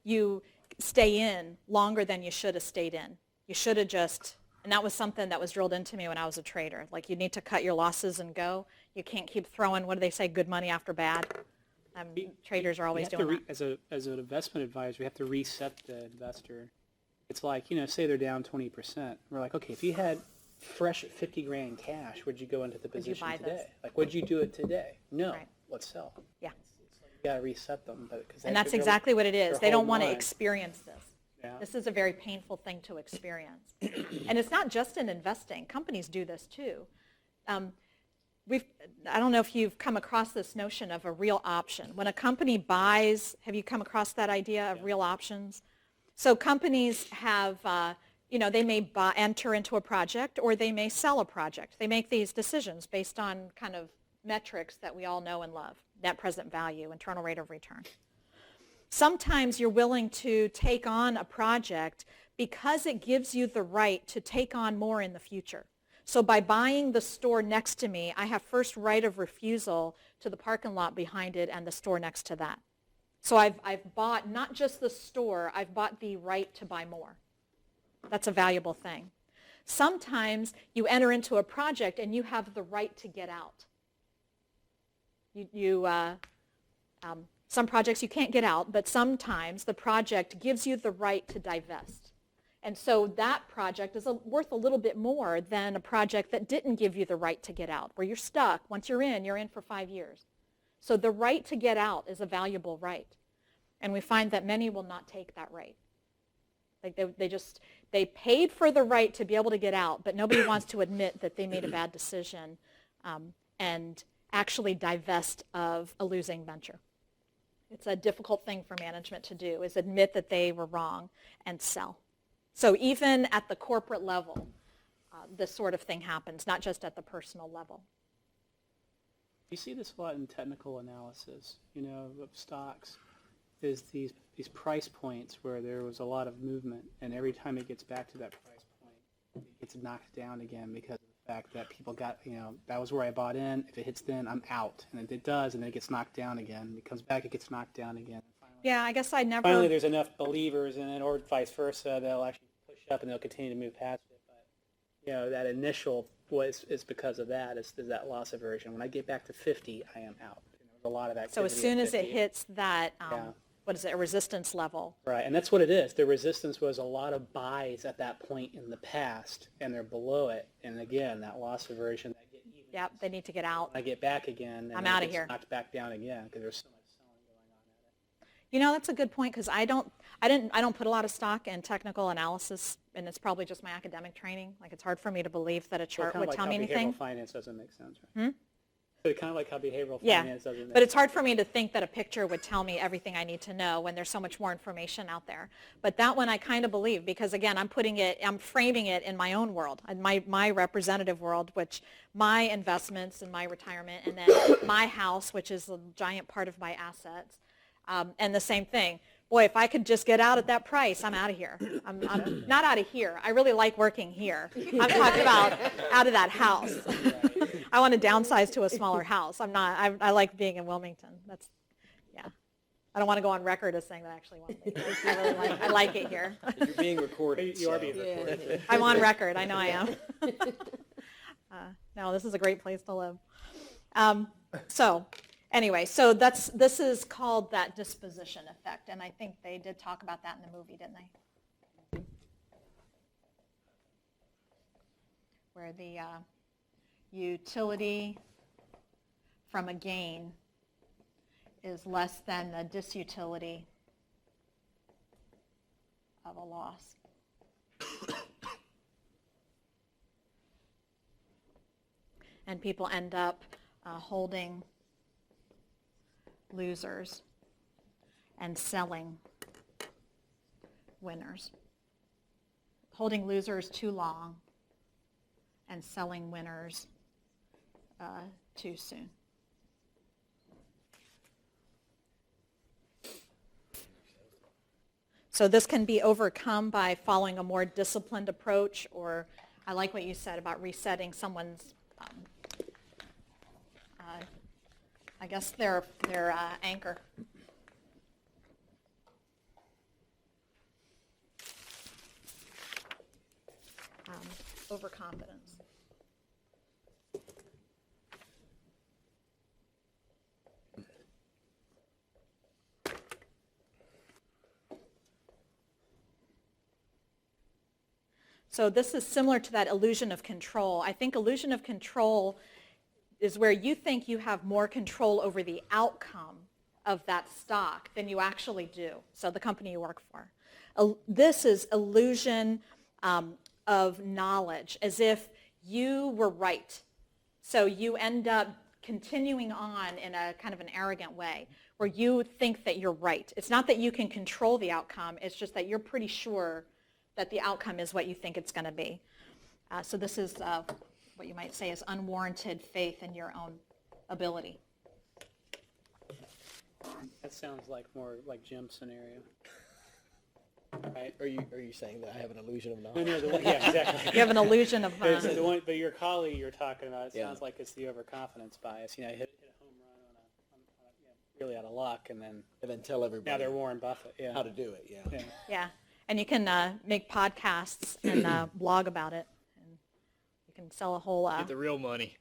Speaker 1: you stay in longer than you should have stayed in. You should have and that was something that was drilled into me when I was a trader. Like, you need to cut your losses and go. You can't keep throwing, what do they say, good money after bad. Traders are always doing that.
Speaker 2: As an investment advisor, we have to reset the investor. It's like, say they're down 20%. We're like, okay, if you had fresh 50 grand cash, would you go into the
Speaker 1: Would you
Speaker 2: position
Speaker 1: buy
Speaker 2: today?
Speaker 1: this?
Speaker 2: Like, would you do it today? No.
Speaker 1: Right.
Speaker 2: Let's sell.
Speaker 1: Yeah.
Speaker 2: You got to reset them.
Speaker 1: And that's exactly what it is.
Speaker 2: their
Speaker 1: They don't
Speaker 2: whole
Speaker 1: want to
Speaker 2: mind.
Speaker 1: experience this.
Speaker 2: Yeah.
Speaker 1: This is a very painful thing to experience. And it's not just in investing. Companies do this too. I don't know if you've come across this notion of a real option. When a company buys, have you come across that idea of real options? So companies have, they may enter into a project, or they may sell a project. They make these decisions based on kind of metrics that we all know and love: net present value, internal rate of return. Sometimes you're willing to take on a project because it gives you the right to take on more in the future. So by buying the store next to me, I have first right of refusal to the parking lot behind it and the store next to that. So I've bought not just the store, I've bought the right to buy more. That's a valuable thing. Sometimes you enter into a project and you have the right to get out. Some projects you can't get out, but sometimes the project gives you the right to divest. And so that project is worth a little bit more than a project that didn't give you the right to get out, where you're stuck. Once you're in for 5 years. So the right to get out is a valuable right. And we find that many will not take that right. Like they paid for the right to be able to get out, but nobody wants to admit that they made a bad decision and actually divest of a losing venture. It's a difficult thing for management to do, is admit that they were wrong and sell. So even at the corporate level, this sort of thing happens, not just at the personal level.
Speaker 2: You see this a lot in technical analysis, of stocks, is these price points where there was a lot of movement, and every time it gets back to that price point, it gets knocked down again because of the fact that people got, that was where I bought in. If it hits then, I'm out. And it does, and then it gets knocked down again. It comes back, it gets knocked down again.
Speaker 1: Yeah, I guess I never...
Speaker 2: Finally, there's enough believers in it, or vice versa, they'll actually push up and they'll continue to move past it. But, that initial is because of that, is that loss aversion. When I get back to 50, I am out. There's a lot of activity.
Speaker 1: So as soon
Speaker 2: at
Speaker 1: as it
Speaker 2: 50.
Speaker 1: hits that what is it, a resistance level.
Speaker 2: Right, and that's what it is. The resistance was a lot of buys at that point in the past, and they're below it. And again, that loss aversion, that get even.
Speaker 1: Yep, they need to get out.
Speaker 2: I get back again, and
Speaker 1: I'm
Speaker 2: then it
Speaker 1: outta
Speaker 2: gets
Speaker 1: here.
Speaker 2: knocked back down again because there's so much selling going on at it.
Speaker 1: You know, that's a good point because I don't put a lot of stock in technical analysis, and it's probably just my academic training. Like, it's hard for me to believe that a
Speaker 2: So
Speaker 1: chart
Speaker 2: kind
Speaker 1: would
Speaker 2: of like
Speaker 1: tell
Speaker 2: how
Speaker 1: me anything.
Speaker 2: behavioral finance doesn't make sense, right? So kind of like how behavioral
Speaker 1: Yeah,
Speaker 2: finance doesn't make
Speaker 1: but it's
Speaker 2: sense.
Speaker 1: hard for me to think that a picture would tell me everything I need to know when there's so much more information out there. But that one I kind of believe because, again, I'm framing it in my own world, in my representative world, which my investments and my retirement, and then my house, which is a giant part of my assets, and the same thing. Boy, if I could just get out at that price, I'm out of here. I'm not out of here. I really like working here. I'm talking about out of that house. I want to downsize to a smaller house. I like being in Wilmington. Yeah. I don't want to go on record as saying that I actually want to leave. I like it here.
Speaker 4: You're being recorded.
Speaker 2: You are
Speaker 4: so-
Speaker 2: being recorded.
Speaker 1: I'm on record. I know I am. No, this is a great place to live. Anyway, so this is called that disposition effect, and I think they did talk about that in the movie, didn't they? Where the utility from a gain is less than the disutility of a loss. And people end up holding losers and selling winners. Holding losers too long and selling winners too soon. So this can be overcome by following a more disciplined approach, or I like what you said about resetting someone's I guess their anchor. Overconfidence. So this is similar to that illusion of control. I think illusion of control is where you think you have more control over the outcome of that stock than you actually do, so the company you work for. This is illusion of knowledge, as if you were right. So you end up continuing on in a kind of an arrogant way, where you think that you're right. It's not that you can control the outcome, it's just that you're pretty sure that the outcome is what you think it's going to be. So this is what you might say is unwarranted faith in your own ability.
Speaker 2: That sounds like more like Jim's scenario. Right?
Speaker 4: Are you saying that I have an illusion of
Speaker 2: No,
Speaker 4: knowledge?
Speaker 2: no, the one, yeah, exactly.
Speaker 1: You have an illusion of
Speaker 2: But your colleague you're talking about, it
Speaker 4: Yeah.
Speaker 2: sounds like it's the overconfidence bias. You know, hit a home run on really out of luck, and then
Speaker 4: And then tell
Speaker 2: now
Speaker 4: everybody
Speaker 2: they're Warren Buffett. Yeah.
Speaker 4: how to do it. Yeah.
Speaker 2: Yeah.
Speaker 1: yeah, and you can make podcasts and blog about it, and you can sell a whole
Speaker 5: Get the real money.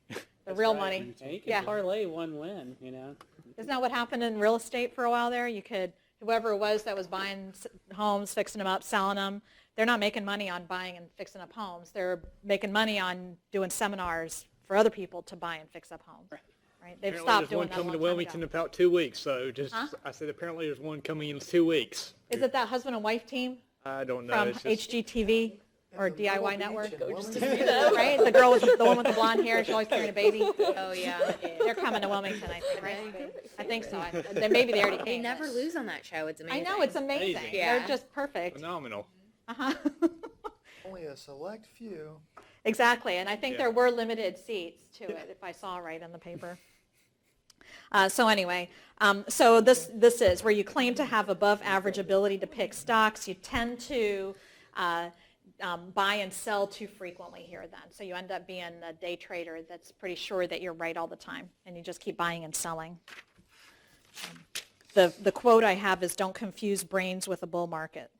Speaker 1: the real
Speaker 2: Right.
Speaker 1: money.
Speaker 2: And you can
Speaker 1: Yeah.
Speaker 2: parlay one win, you know.
Speaker 1: Isn't that what happened in real estate for a while there? You could, whoever it was that was buying homes, fixing them up, selling them, they're not making money on buying and fixing up homes. They're making money on doing seminars for other people to buy and fix up homes. Right? They've
Speaker 5: Apparently
Speaker 1: stopped
Speaker 5: there's
Speaker 1: doing
Speaker 5: one
Speaker 1: that a
Speaker 5: coming
Speaker 1: long
Speaker 5: to
Speaker 1: time
Speaker 5: Wilmington in
Speaker 1: ago.
Speaker 5: about 2 weeks. So
Speaker 1: Huh?
Speaker 5: I said apparently there's one coming in 2 weeks.
Speaker 1: Is it that husband and wife team
Speaker 5: I don't know.
Speaker 1: from
Speaker 5: It's just,
Speaker 1: HGTV or DIY Network? Right? The girl with the one with the blonde hair, she's always carrying a baby.
Speaker 9: Oh, yeah.
Speaker 1: They're coming to Wilmington, I think, right? I think so. Maybe they already
Speaker 9: They
Speaker 1: came.
Speaker 9: never lose on that show. It's
Speaker 1: I
Speaker 9: amazing.
Speaker 1: know, it's amazing.
Speaker 5: Amazing.
Speaker 1: They're
Speaker 9: Yeah.
Speaker 1: just perfect.
Speaker 5: phenomenal.
Speaker 1: Uh-huh.
Speaker 8: Only a select few.
Speaker 1: Exactly, and I think
Speaker 5: Yeah.
Speaker 1: there were limited seats to it, if I saw right in the paper. So anyway, so this is where you claim to have above average ability to pick stocks. You tend to buy and sell too frequently here then. So you end up being a day trader that's pretty sure that you're right all the time, and you just keep buying and selling. The quote I have is, "Don't confuse brains with a bull market."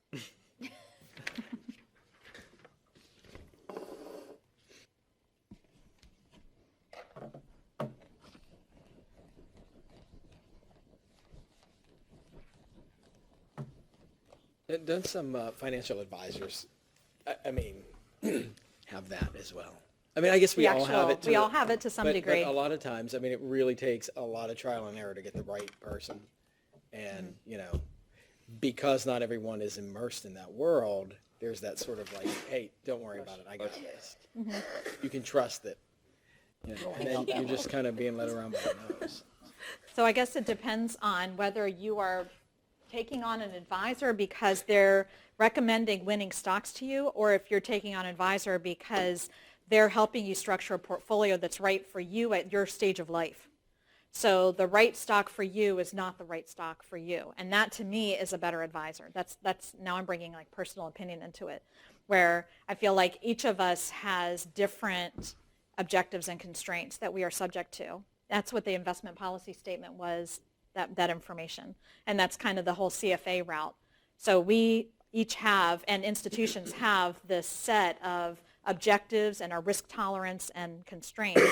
Speaker 4: Don't some financial advisors, I mean, have that as well? I mean, I guess we all have it.
Speaker 1: We all have it to some degree.
Speaker 4: But a lot of times, I mean, it really takes a lot of trial and error to get the right person. And, you know, because not everyone is immersed in that world, there's that sort of like, hey, don't worry about it, I got this. You can trust it. You know, and then you're just kind of being led around by the nose.
Speaker 1: So I guess it depends on whether you are taking on an advisor because they're recommending winning stocks to you, or if you're taking on an advisor because they're helping you structure a portfolio that's right for you at your stage of life. So the right stock for you is not the right stock for you. And that to me is a better advisor. That's now I'm bringing like personal opinion into it, where I feel like each of us has different objectives and constraints that we are subject to. That's what the investment policy statement was, that information. And that's kind of the whole CFA route. So we each have, and institutions have, this set of objectives and our risk tolerance and constraints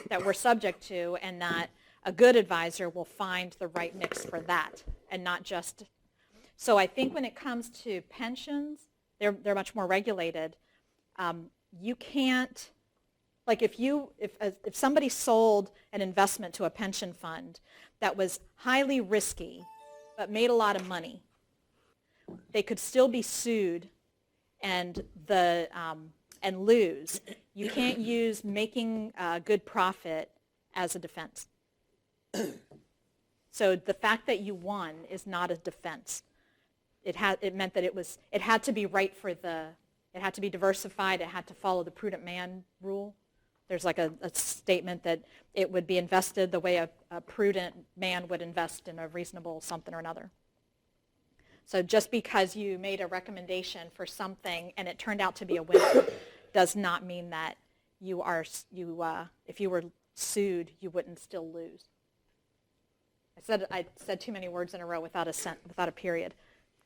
Speaker 1: that we're subject to, and that a good advisor will find the right mix for that, and not just. So I think when it comes to pensions, they're much more regulated. You can't, like if somebody sold an investment to a pension fund that was highly risky but made a lot of money, they could still be sued and lose. You can't use making a good profit as a defense. So the fact that you won is not a defense. It meant that it had to be right it had to be diversified, it had to follow the prudent man rule. There's like a statement that it would be invested the way a prudent man would invest in a reasonable something or another. So just because you made a recommendation for something and it turned out to be a winner does not mean that if you were sued, you wouldn't still lose. I said too many words in a row without a period.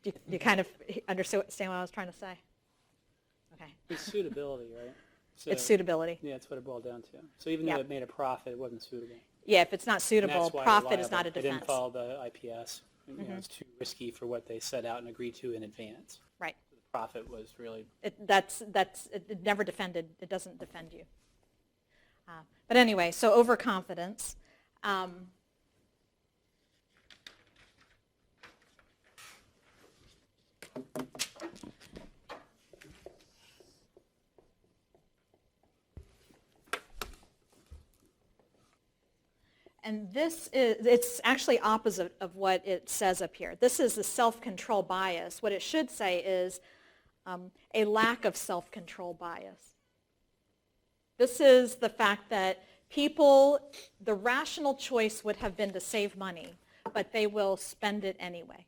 Speaker 1: Do you kind of understand what I was trying to say? Okay.
Speaker 2: It's suitability, right? So,
Speaker 1: It's suitability.
Speaker 2: yeah, that's what it boiled down to. So even though it made a profit, it wasn't suitable.
Speaker 1: Yeah, if it's not
Speaker 2: And
Speaker 1: suitable,
Speaker 2: that's why
Speaker 1: profit is
Speaker 2: liable.
Speaker 1: not a
Speaker 2: They didn't
Speaker 1: defense.
Speaker 2: follow the IPS. You know, it's too risky for what they set out and agreed to in advance.
Speaker 1: Right.
Speaker 2: The profit was really
Speaker 1: It never defended. It doesn't defend you. But anyway, so overconfidence. And it's actually opposite of what it says up here. This is the self-control bias. What it should say is a lack of self-control bias. This is the fact that the rational choice would have been to save money, but they will spend it anyway.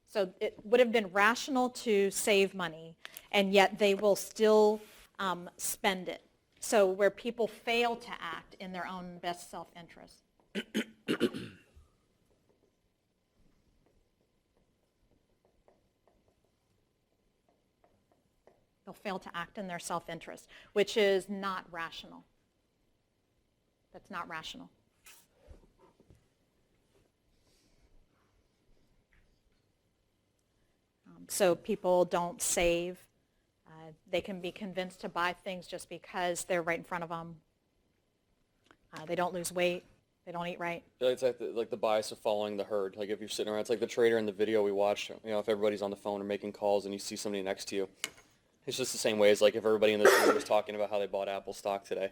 Speaker 1: So it would have been rational to save money, and yet they will still spend it. So where people fail to act in their own best self-interest. They'll fail to act in their self-interest, which is not rational. That's not rational. So people don't save. They can be convinced to buy things just because they're right in front of them. They don't lose weight. They don't eat right.
Speaker 7: It's like the bias of following the herd. Like if you're sitting around, it's like the trader in the video we watched. You know, if everybody's on the phone or making calls and you see somebody next to you, it's just the same way as like if everybody in this room was talking about how they bought Apple stock today,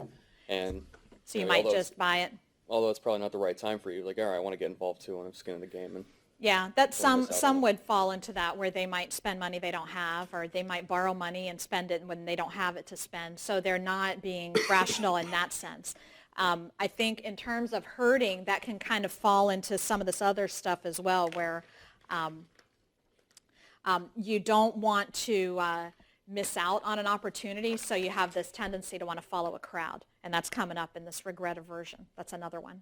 Speaker 7: and
Speaker 1: So you might just buy it.
Speaker 7: although it's probably not the right time for you, like all right, I want to get involved too, and I'm just getting in the game. And
Speaker 1: Yeah, that
Speaker 7: Don't miss out
Speaker 1: some
Speaker 7: on it.
Speaker 1: would fall into that where they might spend money they don't have, or they might borrow money and spend it when they don't have it to spend. So they're not being rational in that sense. I think in terms of herding, that can kind of fall into some of this other stuff as well, where you don't want to miss out on an opportunity, so you have this tendency to want to follow a crowd, and that's coming up in this regret aversion. That's another one.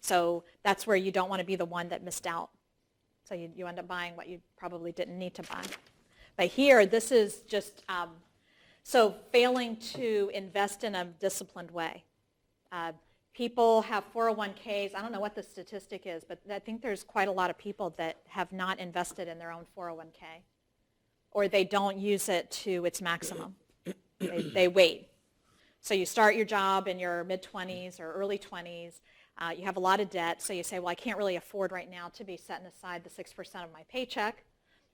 Speaker 1: So that's where you don't want to be the one that missed out. So you end up buying what you probably didn't need to buy. But here, this is just, so failing to invest in a disciplined way. people have 401ks. I don't know what the statistic is, but I think there's quite a lot of people that have not invested in their own 401k, or they don't use it to its maximum. They wait. So you start your job in your mid-20s or early 20s. You have a lot of debt, so you say, well, I can't really afford right now to be setting aside the 6% of my paycheck,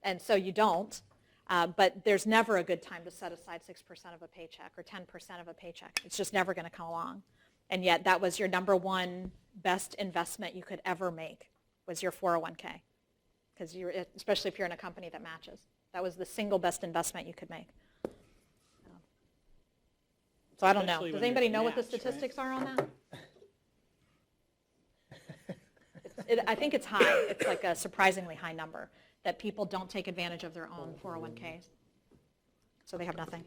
Speaker 1: and so you don't. But there's never a good time to set aside 6% of a paycheck or 10% of a paycheck. It's just never going to come along. And yet that was your number one best investment you could ever make, was your 401k, because especially if you're in a company that matches. That was the single best investment you could make. So I don't know.
Speaker 2: Especially
Speaker 1: Does
Speaker 2: when
Speaker 1: anybody
Speaker 2: there's
Speaker 1: know what the
Speaker 2: match, right?
Speaker 1: statistics are on that? I think it's high. It's like a surprisingly high number that people don't take advantage of their own 401ks. So they have nothing.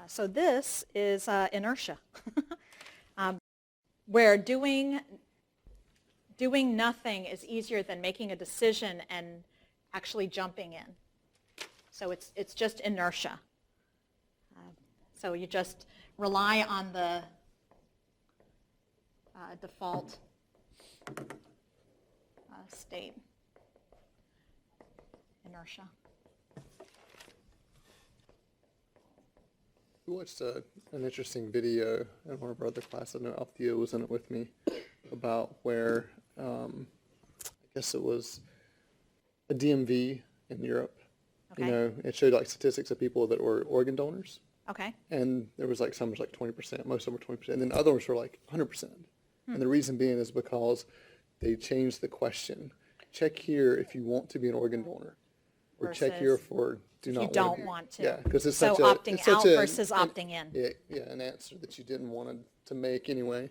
Speaker 1: So this is inertia, where doing nothing is easier than making a decision and actually jumping in. So it's just inertia. So you just rely on the default state, inertia.
Speaker 8: We watched an interesting video in one of our other classes. I know Althea was in it with me, about where I guess it was a DMV in Europe.
Speaker 1: Okay.
Speaker 8: You know, it showed like statistics of people that were organ donors,
Speaker 1: Okay.
Speaker 8: and there was like some was like 20%, most of them were 20%, and then others were like 100%. And the reason being is because they changed the question. Check here if you want to be an organ donor, or check here
Speaker 1: Versus
Speaker 8: for do
Speaker 1: if
Speaker 8: not
Speaker 1: you
Speaker 8: want
Speaker 1: don't
Speaker 8: to be.
Speaker 1: want to.
Speaker 8: Yeah, because it's
Speaker 1: So
Speaker 8: such a
Speaker 1: opting
Speaker 8: it's such
Speaker 1: out
Speaker 8: a-
Speaker 1: versus
Speaker 8: an-
Speaker 1: opting in.
Speaker 8: Yeah, an answer that you didn't want to make anyway.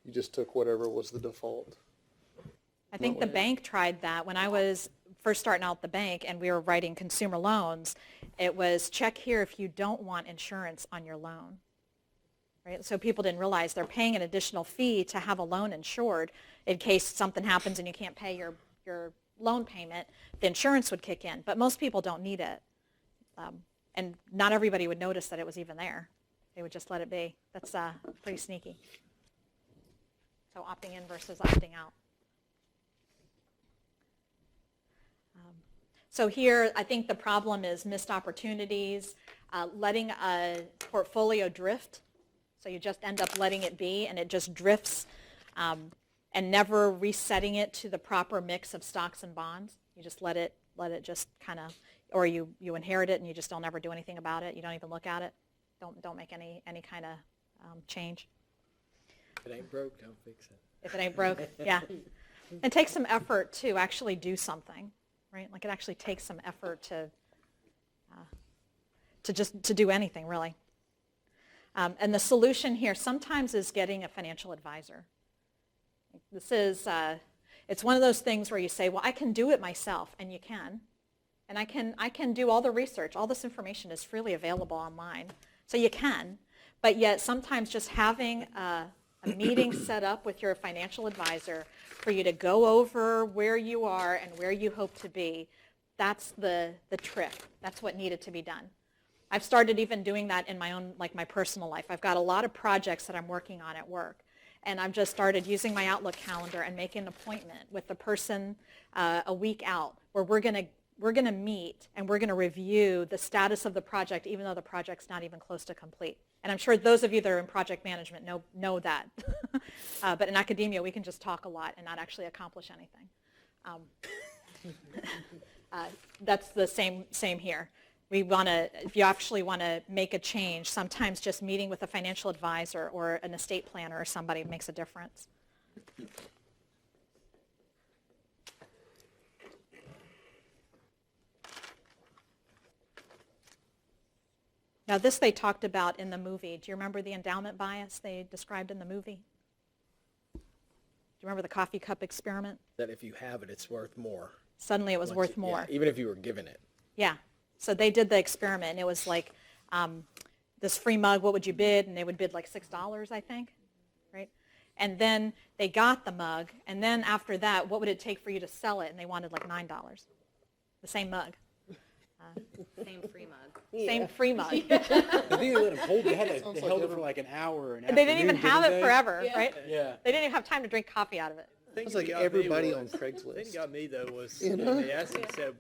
Speaker 8: You just took whatever was the default.
Speaker 1: I think the bank tried that when I was first starting out at the bank and we were writing consumer loans. It was check here if you don't want insurance on your loan. Right? So people didn't realize they're paying an additional fee to have a loan insured in case something happens and you can't pay your loan payment, the insurance would kick in. But most people don't need it. And not everybody would notice that it was even there. They would just let it be. That's pretty sneaky. So opting in versus opting out. So here, I think the problem is missed opportunities, letting a portfolio drift. So you just end up letting it be, and it just drifts, and never resetting it to the proper mix of stocks and bonds. You just let it just kind of, or you inherit it and you just don't ever do anything about it. You don't even look at it. Don't make any kind of change.
Speaker 4: If it ain't broke, don't fix it.
Speaker 1: If it ain't broke, yeah. It takes some effort to actually do something, right? Like it actually takes some effort to do anything, really. And the solution here sometimes is getting a financial advisor. This is, it's one of those things where you say, well, I can do it myself, and you can. And I can do all the research. All this information is freely available online. So you can. But yet sometimes just having a meeting set up with your financial advisor for you to go over where you are and where you hope to be, that's the trick. That's what needed to be done. I've started even doing that in my own, like my personal life. I've got a lot of projects that I'm working on at work. And I've just started using my Outlook calendar and making an appointment with the person a week out where we're going to meet and we're going to review the status of the project, even though the project's not even close to complete. And I'm sure those of you that are in project management know that. But in academia, we can just talk a lot and not actually accomplish anything. That's the same here. If you actually want to make a change, sometimes just meeting with a financial advisor or an estate planner or somebody makes a difference. Now this they talked about in the movie. Do you remember the endowment bias they described in the movie? Do you remember the coffee cup experiment?
Speaker 4: That if you have it, it's worth more.
Speaker 1: Suddenly it was
Speaker 4: Once
Speaker 1: worth
Speaker 4: you-
Speaker 1: more.
Speaker 4: yeah, even if you were given it.
Speaker 1: Yeah. So they did the experiment, and it was like this free mug, what would you bid? And they would bid like $6, I think, right? And then they got the mug, and then after that, what would it take for you to sell it? And they wanted like $9, the same mug.
Speaker 9: Same free mug.
Speaker 1: Same free mug.
Speaker 10: I think they let them hold. They held it for like an hour.
Speaker 1: They didn't even have it forever, right?
Speaker 10: Yeah.
Speaker 1: They didn't even have time to drink coffee out of it.
Speaker 5: thing
Speaker 8: It's like
Speaker 5: that got me
Speaker 8: everybody
Speaker 5: was-
Speaker 8: on
Speaker 5: The thing
Speaker 8: Craigslist.
Speaker 5: that got me though was
Speaker 8: You know?
Speaker 5: they asked, they said,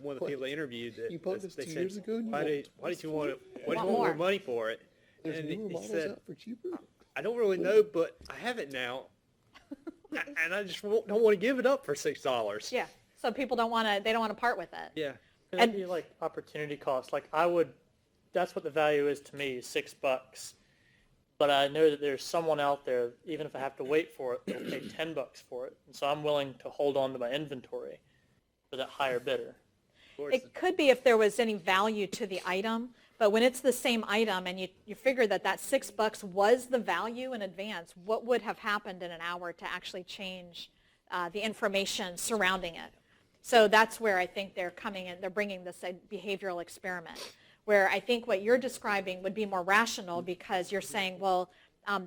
Speaker 5: one of the people they interviewed that
Speaker 8: You bought this
Speaker 5: they
Speaker 8: 2
Speaker 5: said,
Speaker 8: years ago and you
Speaker 5: why
Speaker 8: want
Speaker 5: did you want
Speaker 1: Want
Speaker 5: more
Speaker 1: more.
Speaker 5: money for it?
Speaker 8: There's
Speaker 5: And
Speaker 8: newer
Speaker 5: he
Speaker 8: models
Speaker 5: said,
Speaker 8: out for cheaper.
Speaker 5: I don't really know, but I have it now, and I just don't want to give it up for $6.
Speaker 1: Yeah. So people don't want to. They don't want to part with it.
Speaker 5: Yeah.
Speaker 11: And it'd be like opportunity cost. Like that's what the value is to me, is $6. But I know that there's someone out there, even if I have to wait for it, they'll pay $10 for it. And so I'm willing to hold on to my inventory for that higher bidder.
Speaker 1: It could be if there was any value to the item, but when it's the same item and you figure that $6 was the value in advance, what would have happened in an hour to actually change the information surrounding it? So that's where I think they're coming in, they're bringing this behavioral experiment, where I think what you're describing would be more rational because you're saying, well,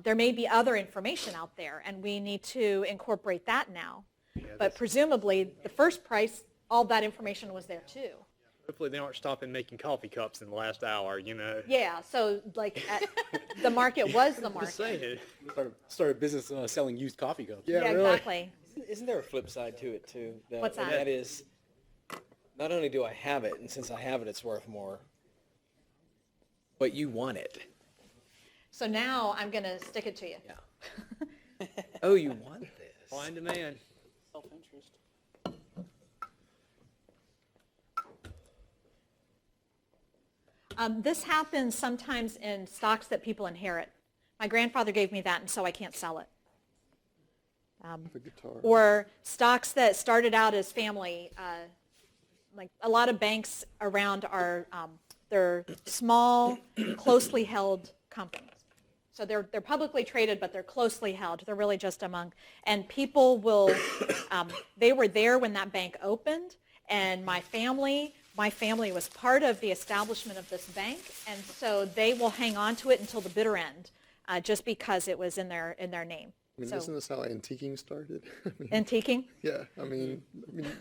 Speaker 1: there may be other information out there and we need to incorporate that now. But presumably the first price, all that information was there too.
Speaker 5: Hopefully they aren't stopping making coffee cups in the last hour,
Speaker 1: Yeah, so like the market was the
Speaker 5: Just
Speaker 1: market.
Speaker 5: saying.
Speaker 10: Started business selling used coffee cups.
Speaker 1: Yeah, exactly.
Speaker 4: Isn't there a flip side to it too? Though?
Speaker 1: What's
Speaker 4: And
Speaker 1: that?
Speaker 4: that is, not only do I have it, and since I have it, it's worth more, but you want it.
Speaker 1: So now I'm going to stick it to you.
Speaker 4: Yeah. Oh, you want this?
Speaker 5: Supply and demand.
Speaker 10: Self-interest.
Speaker 1: This happens sometimes in stocks that people inherit. My grandfather gave me that, and so I can't sell it.
Speaker 8: The guitar.
Speaker 1: Or stocks that started out as family, like a lot of banks around are, they're small, closely held companies. So they're publicly traded, but they're closely held. They're really just among, and people will, they were there when that bank opened, and my family was part of the establishment of this bank, and so they will hang on to it until the bitter end, just because it was in their name.
Speaker 8: I mean,
Speaker 1: So-
Speaker 8: isn't this how antiquing started? I mean,
Speaker 1: Antiquing?
Speaker 8: yeah, I mean,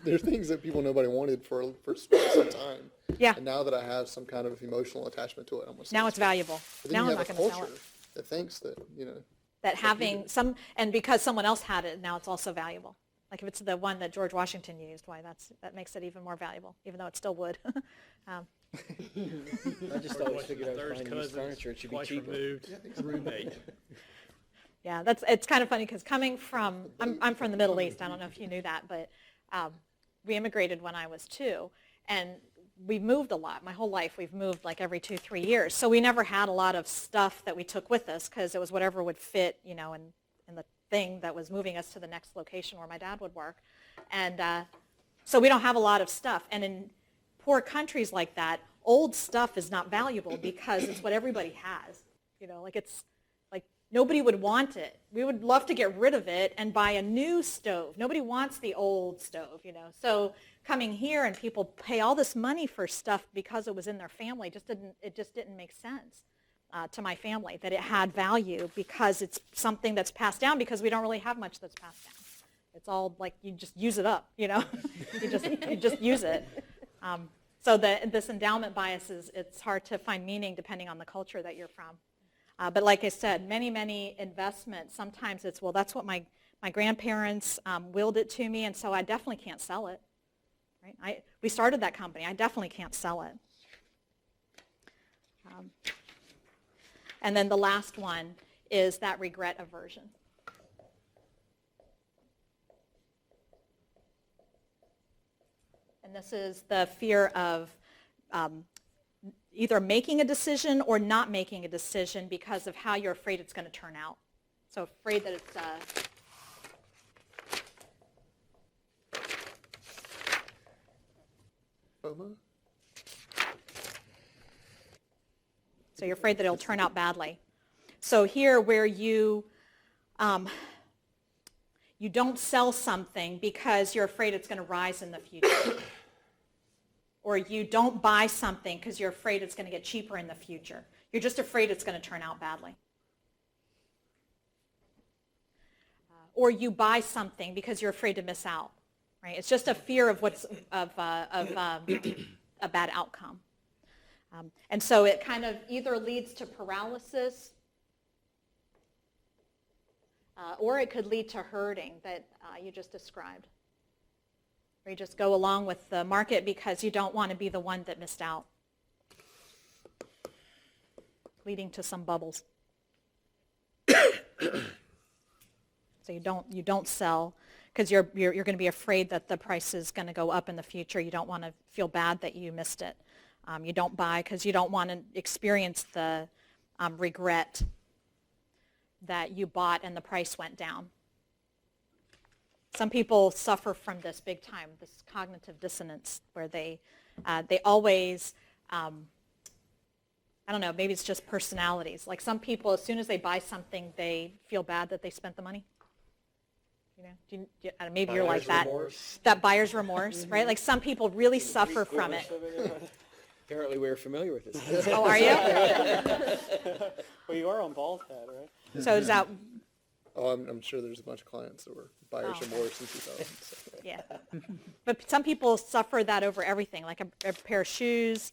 Speaker 8: there are things that nobody wanted for some time.
Speaker 1: Yeah.
Speaker 8: And now that I have some kind of emotional attachment to it, I'm gonna say
Speaker 1: Now it's valuable.
Speaker 8: But then
Speaker 1: Now
Speaker 8: you
Speaker 1: I'm
Speaker 8: have
Speaker 1: not
Speaker 8: a
Speaker 1: going to sell
Speaker 8: culture
Speaker 1: it.
Speaker 8: that thinks that,
Speaker 1: That having some, and because someone else had it, now it's also valuable. Like if it's the one that George Washington used, why that makes it even more valuable, even though it's still wood.
Speaker 4: I just always figured I was
Speaker 5: Third
Speaker 4: buying used
Speaker 5: cousins,
Speaker 4: furniture, it should be
Speaker 5: twice
Speaker 4: cheaper.
Speaker 5: removed, roommate.
Speaker 1: Yeah, it's kind of funny because coming from, I'm from the Middle East. I don't know if you knew that, but we immigrated when I was 2, and we've moved a lot. My whole life we've moved like every 2-3 years. So we never had a lot of stuff that we took with us because it was whatever would fit, in the thing that was moving us to the next location where my dad would work. And so we don't have a lot of stuff. And in poor countries like that, old stuff is not valuable because it's what everybody has. It's like nobody would want it. We would love to get rid of it and buy a new stove. Nobody wants the old stove, So coming here and people pay all this money for stuff because it was in their family it just didn't make sense to my family that it had value because it's something that's passed down because we don't really have much that's passed down. It's all like you just use it up, you just use it. So this endowment bias it's hard to find meaning depending on the culture that you're from. But like I said, many investments, sometimes it's, well, that's what my grandparents willed it to me, and so I definitely can't sell it. Right? We started that company. I definitely can't sell it. And then the last one is that regret aversion. And this is the fear of either making a decision or not making a decision because of how you're afraid it's going to turn out. So afraid that it's
Speaker 8: FOMO?
Speaker 1: so you're afraid that it'll turn out badly. So here where you don't sell something because you're afraid it's going to rise in the future. or you don't buy something because you're afraid it's going to get cheaper in the future. You're just afraid it's going to turn out badly. Or you buy something because you're afraid to miss out, right? It's just a fear of a bad outcome. And so it kind of either leads to paralysis or it could lead to hurting that you just described. Where you just go along with the market because you don't want to be the one that missed out, leading to some bubbles. So you don't sell because you're going to be afraid that the price is going to go up in the future. You don't want to feel bad that you missed it. You don't buy because you don't want to experience the regret that you bought and the price went down. Some people suffer from this big time, this cognitive dissonance, where they always, I don't know, maybe it's just personalities. Like some people, as soon as they buy something, they feel bad that they spent the money. You know, maybe you're like that.
Speaker 4: Remorse.
Speaker 1: That buyer's remorse, right? Like some people really suffer from it.
Speaker 4: Apparently we're familiar with this.
Speaker 1: Oh, are you?
Speaker 2: Well, you are on Bald Head, right?
Speaker 1: So is that,
Speaker 8: Oh, I'm sure there's a bunch of clients that were buyer's
Speaker 1: Oh.
Speaker 8: remorse in 2000. So.
Speaker 1: yeah. But some people suffer that over everything, like a pair of shoes,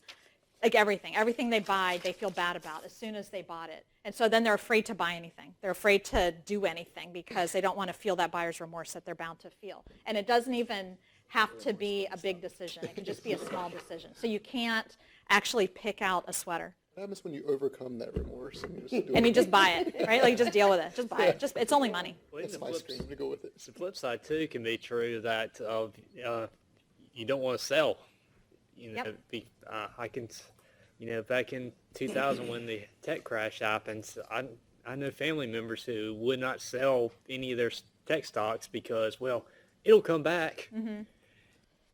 Speaker 1: like everything. Everything they buy, they feel bad about as soon as they bought it. And so then they're afraid to buy anything. They're afraid to do anything because they don't want to feel that buyer's remorse that they're bound to feel. And it doesn't even have to be a big decision. It can just be a small decision. So you can't actually pick out a sweater.
Speaker 8: What happens when you overcome that remorse and you just do
Speaker 1: And
Speaker 8: it?
Speaker 1: you just buy it, right? Like you just deal with it. Just buy it. It's only money.
Speaker 5: Well,
Speaker 8: That's
Speaker 5: the
Speaker 8: my
Speaker 5: flip-
Speaker 8: scream to go with it.
Speaker 5: The flip side too can be true that you don't want to sell. You know,
Speaker 1: Yep.
Speaker 5: I can, back in 2000 when the tech crash happened, I know family members who would not sell any of their tech stocks because, well, it'll come back.
Speaker 1: Mm-hmm.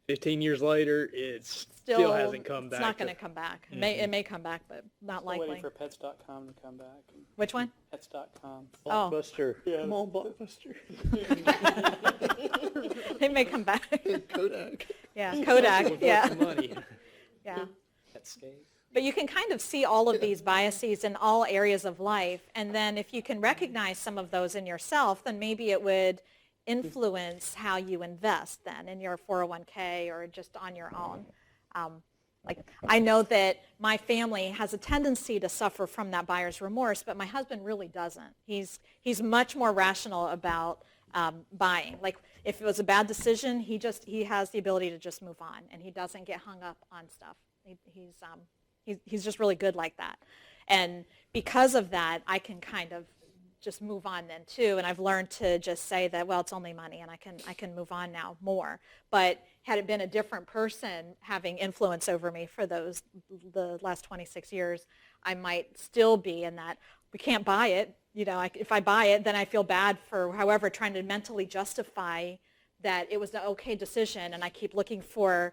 Speaker 5: 15 years later, it still hasn't come back.
Speaker 1: It's not going to come back. It may come back, but not
Speaker 2: Still waiting
Speaker 1: likely.
Speaker 2: for Pets.com to come back.
Speaker 1: Which one?
Speaker 2: Pets.com.
Speaker 1: Oh,
Speaker 10: Blockbuster.
Speaker 2: Yeah.
Speaker 10: Come on, Blockbuster.
Speaker 1: they may come back.
Speaker 8: Kodak.
Speaker 1: Yeah, Kodak.
Speaker 5: With
Speaker 1: Yeah,
Speaker 5: lots of money.
Speaker 1: yeah.
Speaker 4: That's scary.
Speaker 1: But you can kind of see all of these biases in all areas of life, and then if you can recognize some of those in yourself, then maybe it would influence how you invest then in your 401k or just on your own. Like I know that my family has a tendency to suffer from that buyer's remorse, but my husband really doesn't. He's much more rational about buying. Like if it was a bad decision, he has the ability to just move on, and he doesn't get hung up on stuff. He's just really good like that. And because of that, I can kind of just move on then too. And I've learned to just say that, well, it's only money and I can move on now more. But had it been a different person having influence over me for the last 26 years, I might still be in that we can't buy it. If I buy it, then I feel bad for however trying to mentally justify that it was an okay decision. And I keep looking for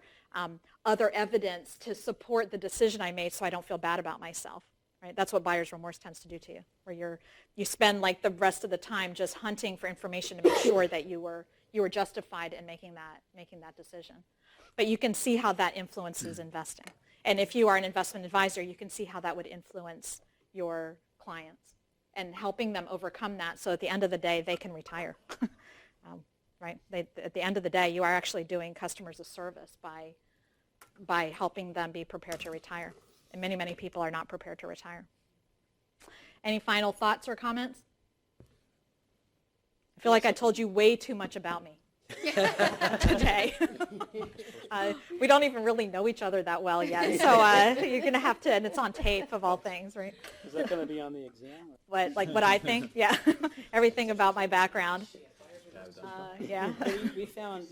Speaker 1: other evidence to support the decision I made so I don't feel bad about myself. Right? That's what buyer's remorse tends to do to you, where you spend like the rest of the time just hunting for information to make sure that you were justified in making that decision. But you can see how that influences investing. And if you are an investment advisor, you can see how that would influence your clients and helping them overcome that so at the end of the day they can retire. Right? At the end of the day, you are actually doing customers a service by helping them be prepared to retire. And many, many people are not prepared to retire. Any final thoughts or comments? I feel like I told you way too much about me today. We don't even really know each other that well yet. So you're going to have to, and it's on tape of all things, right?
Speaker 2: Is that going to be on the exam?
Speaker 1: What I think? Yeah. Everything about my background. Yeah.
Speaker 2: We found,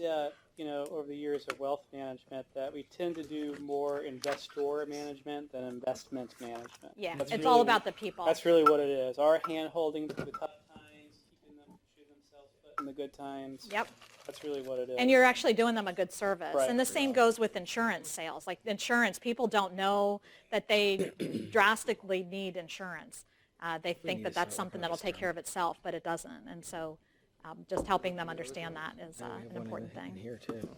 Speaker 2: over the years of wealth management that we tend to do more investor management than investment management.
Speaker 1: Yeah.
Speaker 2: That's
Speaker 1: It's
Speaker 2: really-
Speaker 1: all about the people.
Speaker 2: That's really what it is. Our hand-holding through the tough times, keeping them shooting themselves foot in the good times.
Speaker 1: Yep.
Speaker 2: That's really what it is.
Speaker 1: And you're actually doing them a good service.
Speaker 2: Right.
Speaker 1: And the same goes with insurance sales. Like insurance, people don't know that they drastically need insurance. They think that that's something that'll take care of itself, but it doesn't. And so just helping them understand that is an important thing.
Speaker 4: Here too.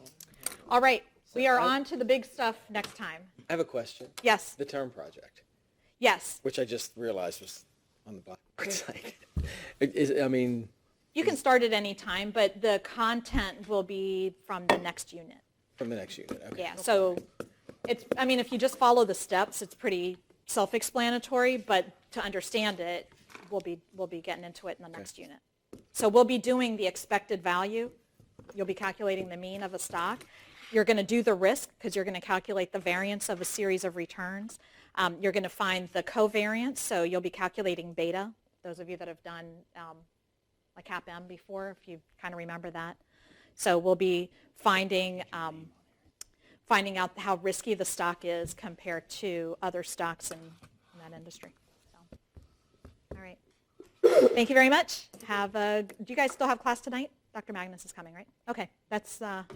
Speaker 1: All right. We are on to the big stuff next time.
Speaker 4: I have a question.
Speaker 1: Yes,
Speaker 4: The term project,
Speaker 1: yes.
Speaker 4: which I just realized was on the Blackboard site. I mean,
Speaker 1: You can start at any time, but the content will be from the next unit.
Speaker 4: from the next unit. Okay.
Speaker 1: Yeah, so it's, I mean, if you just follow the steps, it's pretty self-explanatory, but to understand it, we'll be getting into it in the next unit. So we'll be doing the expected value. You'll be calculating the mean of a stock. You're going to do the risk because you're going to calculate the variance of a series of returns. You're going to find the covariance, so you'll be calculating beta. Those of you that have done like CAPM before, if you kind of remember that. So we'll be finding out how risky the stock is compared to other stocks in that industry. So, all right. Thank you very much. Do you guys still have class tonight? Dr. Magnus is coming, right? Okay, that's up.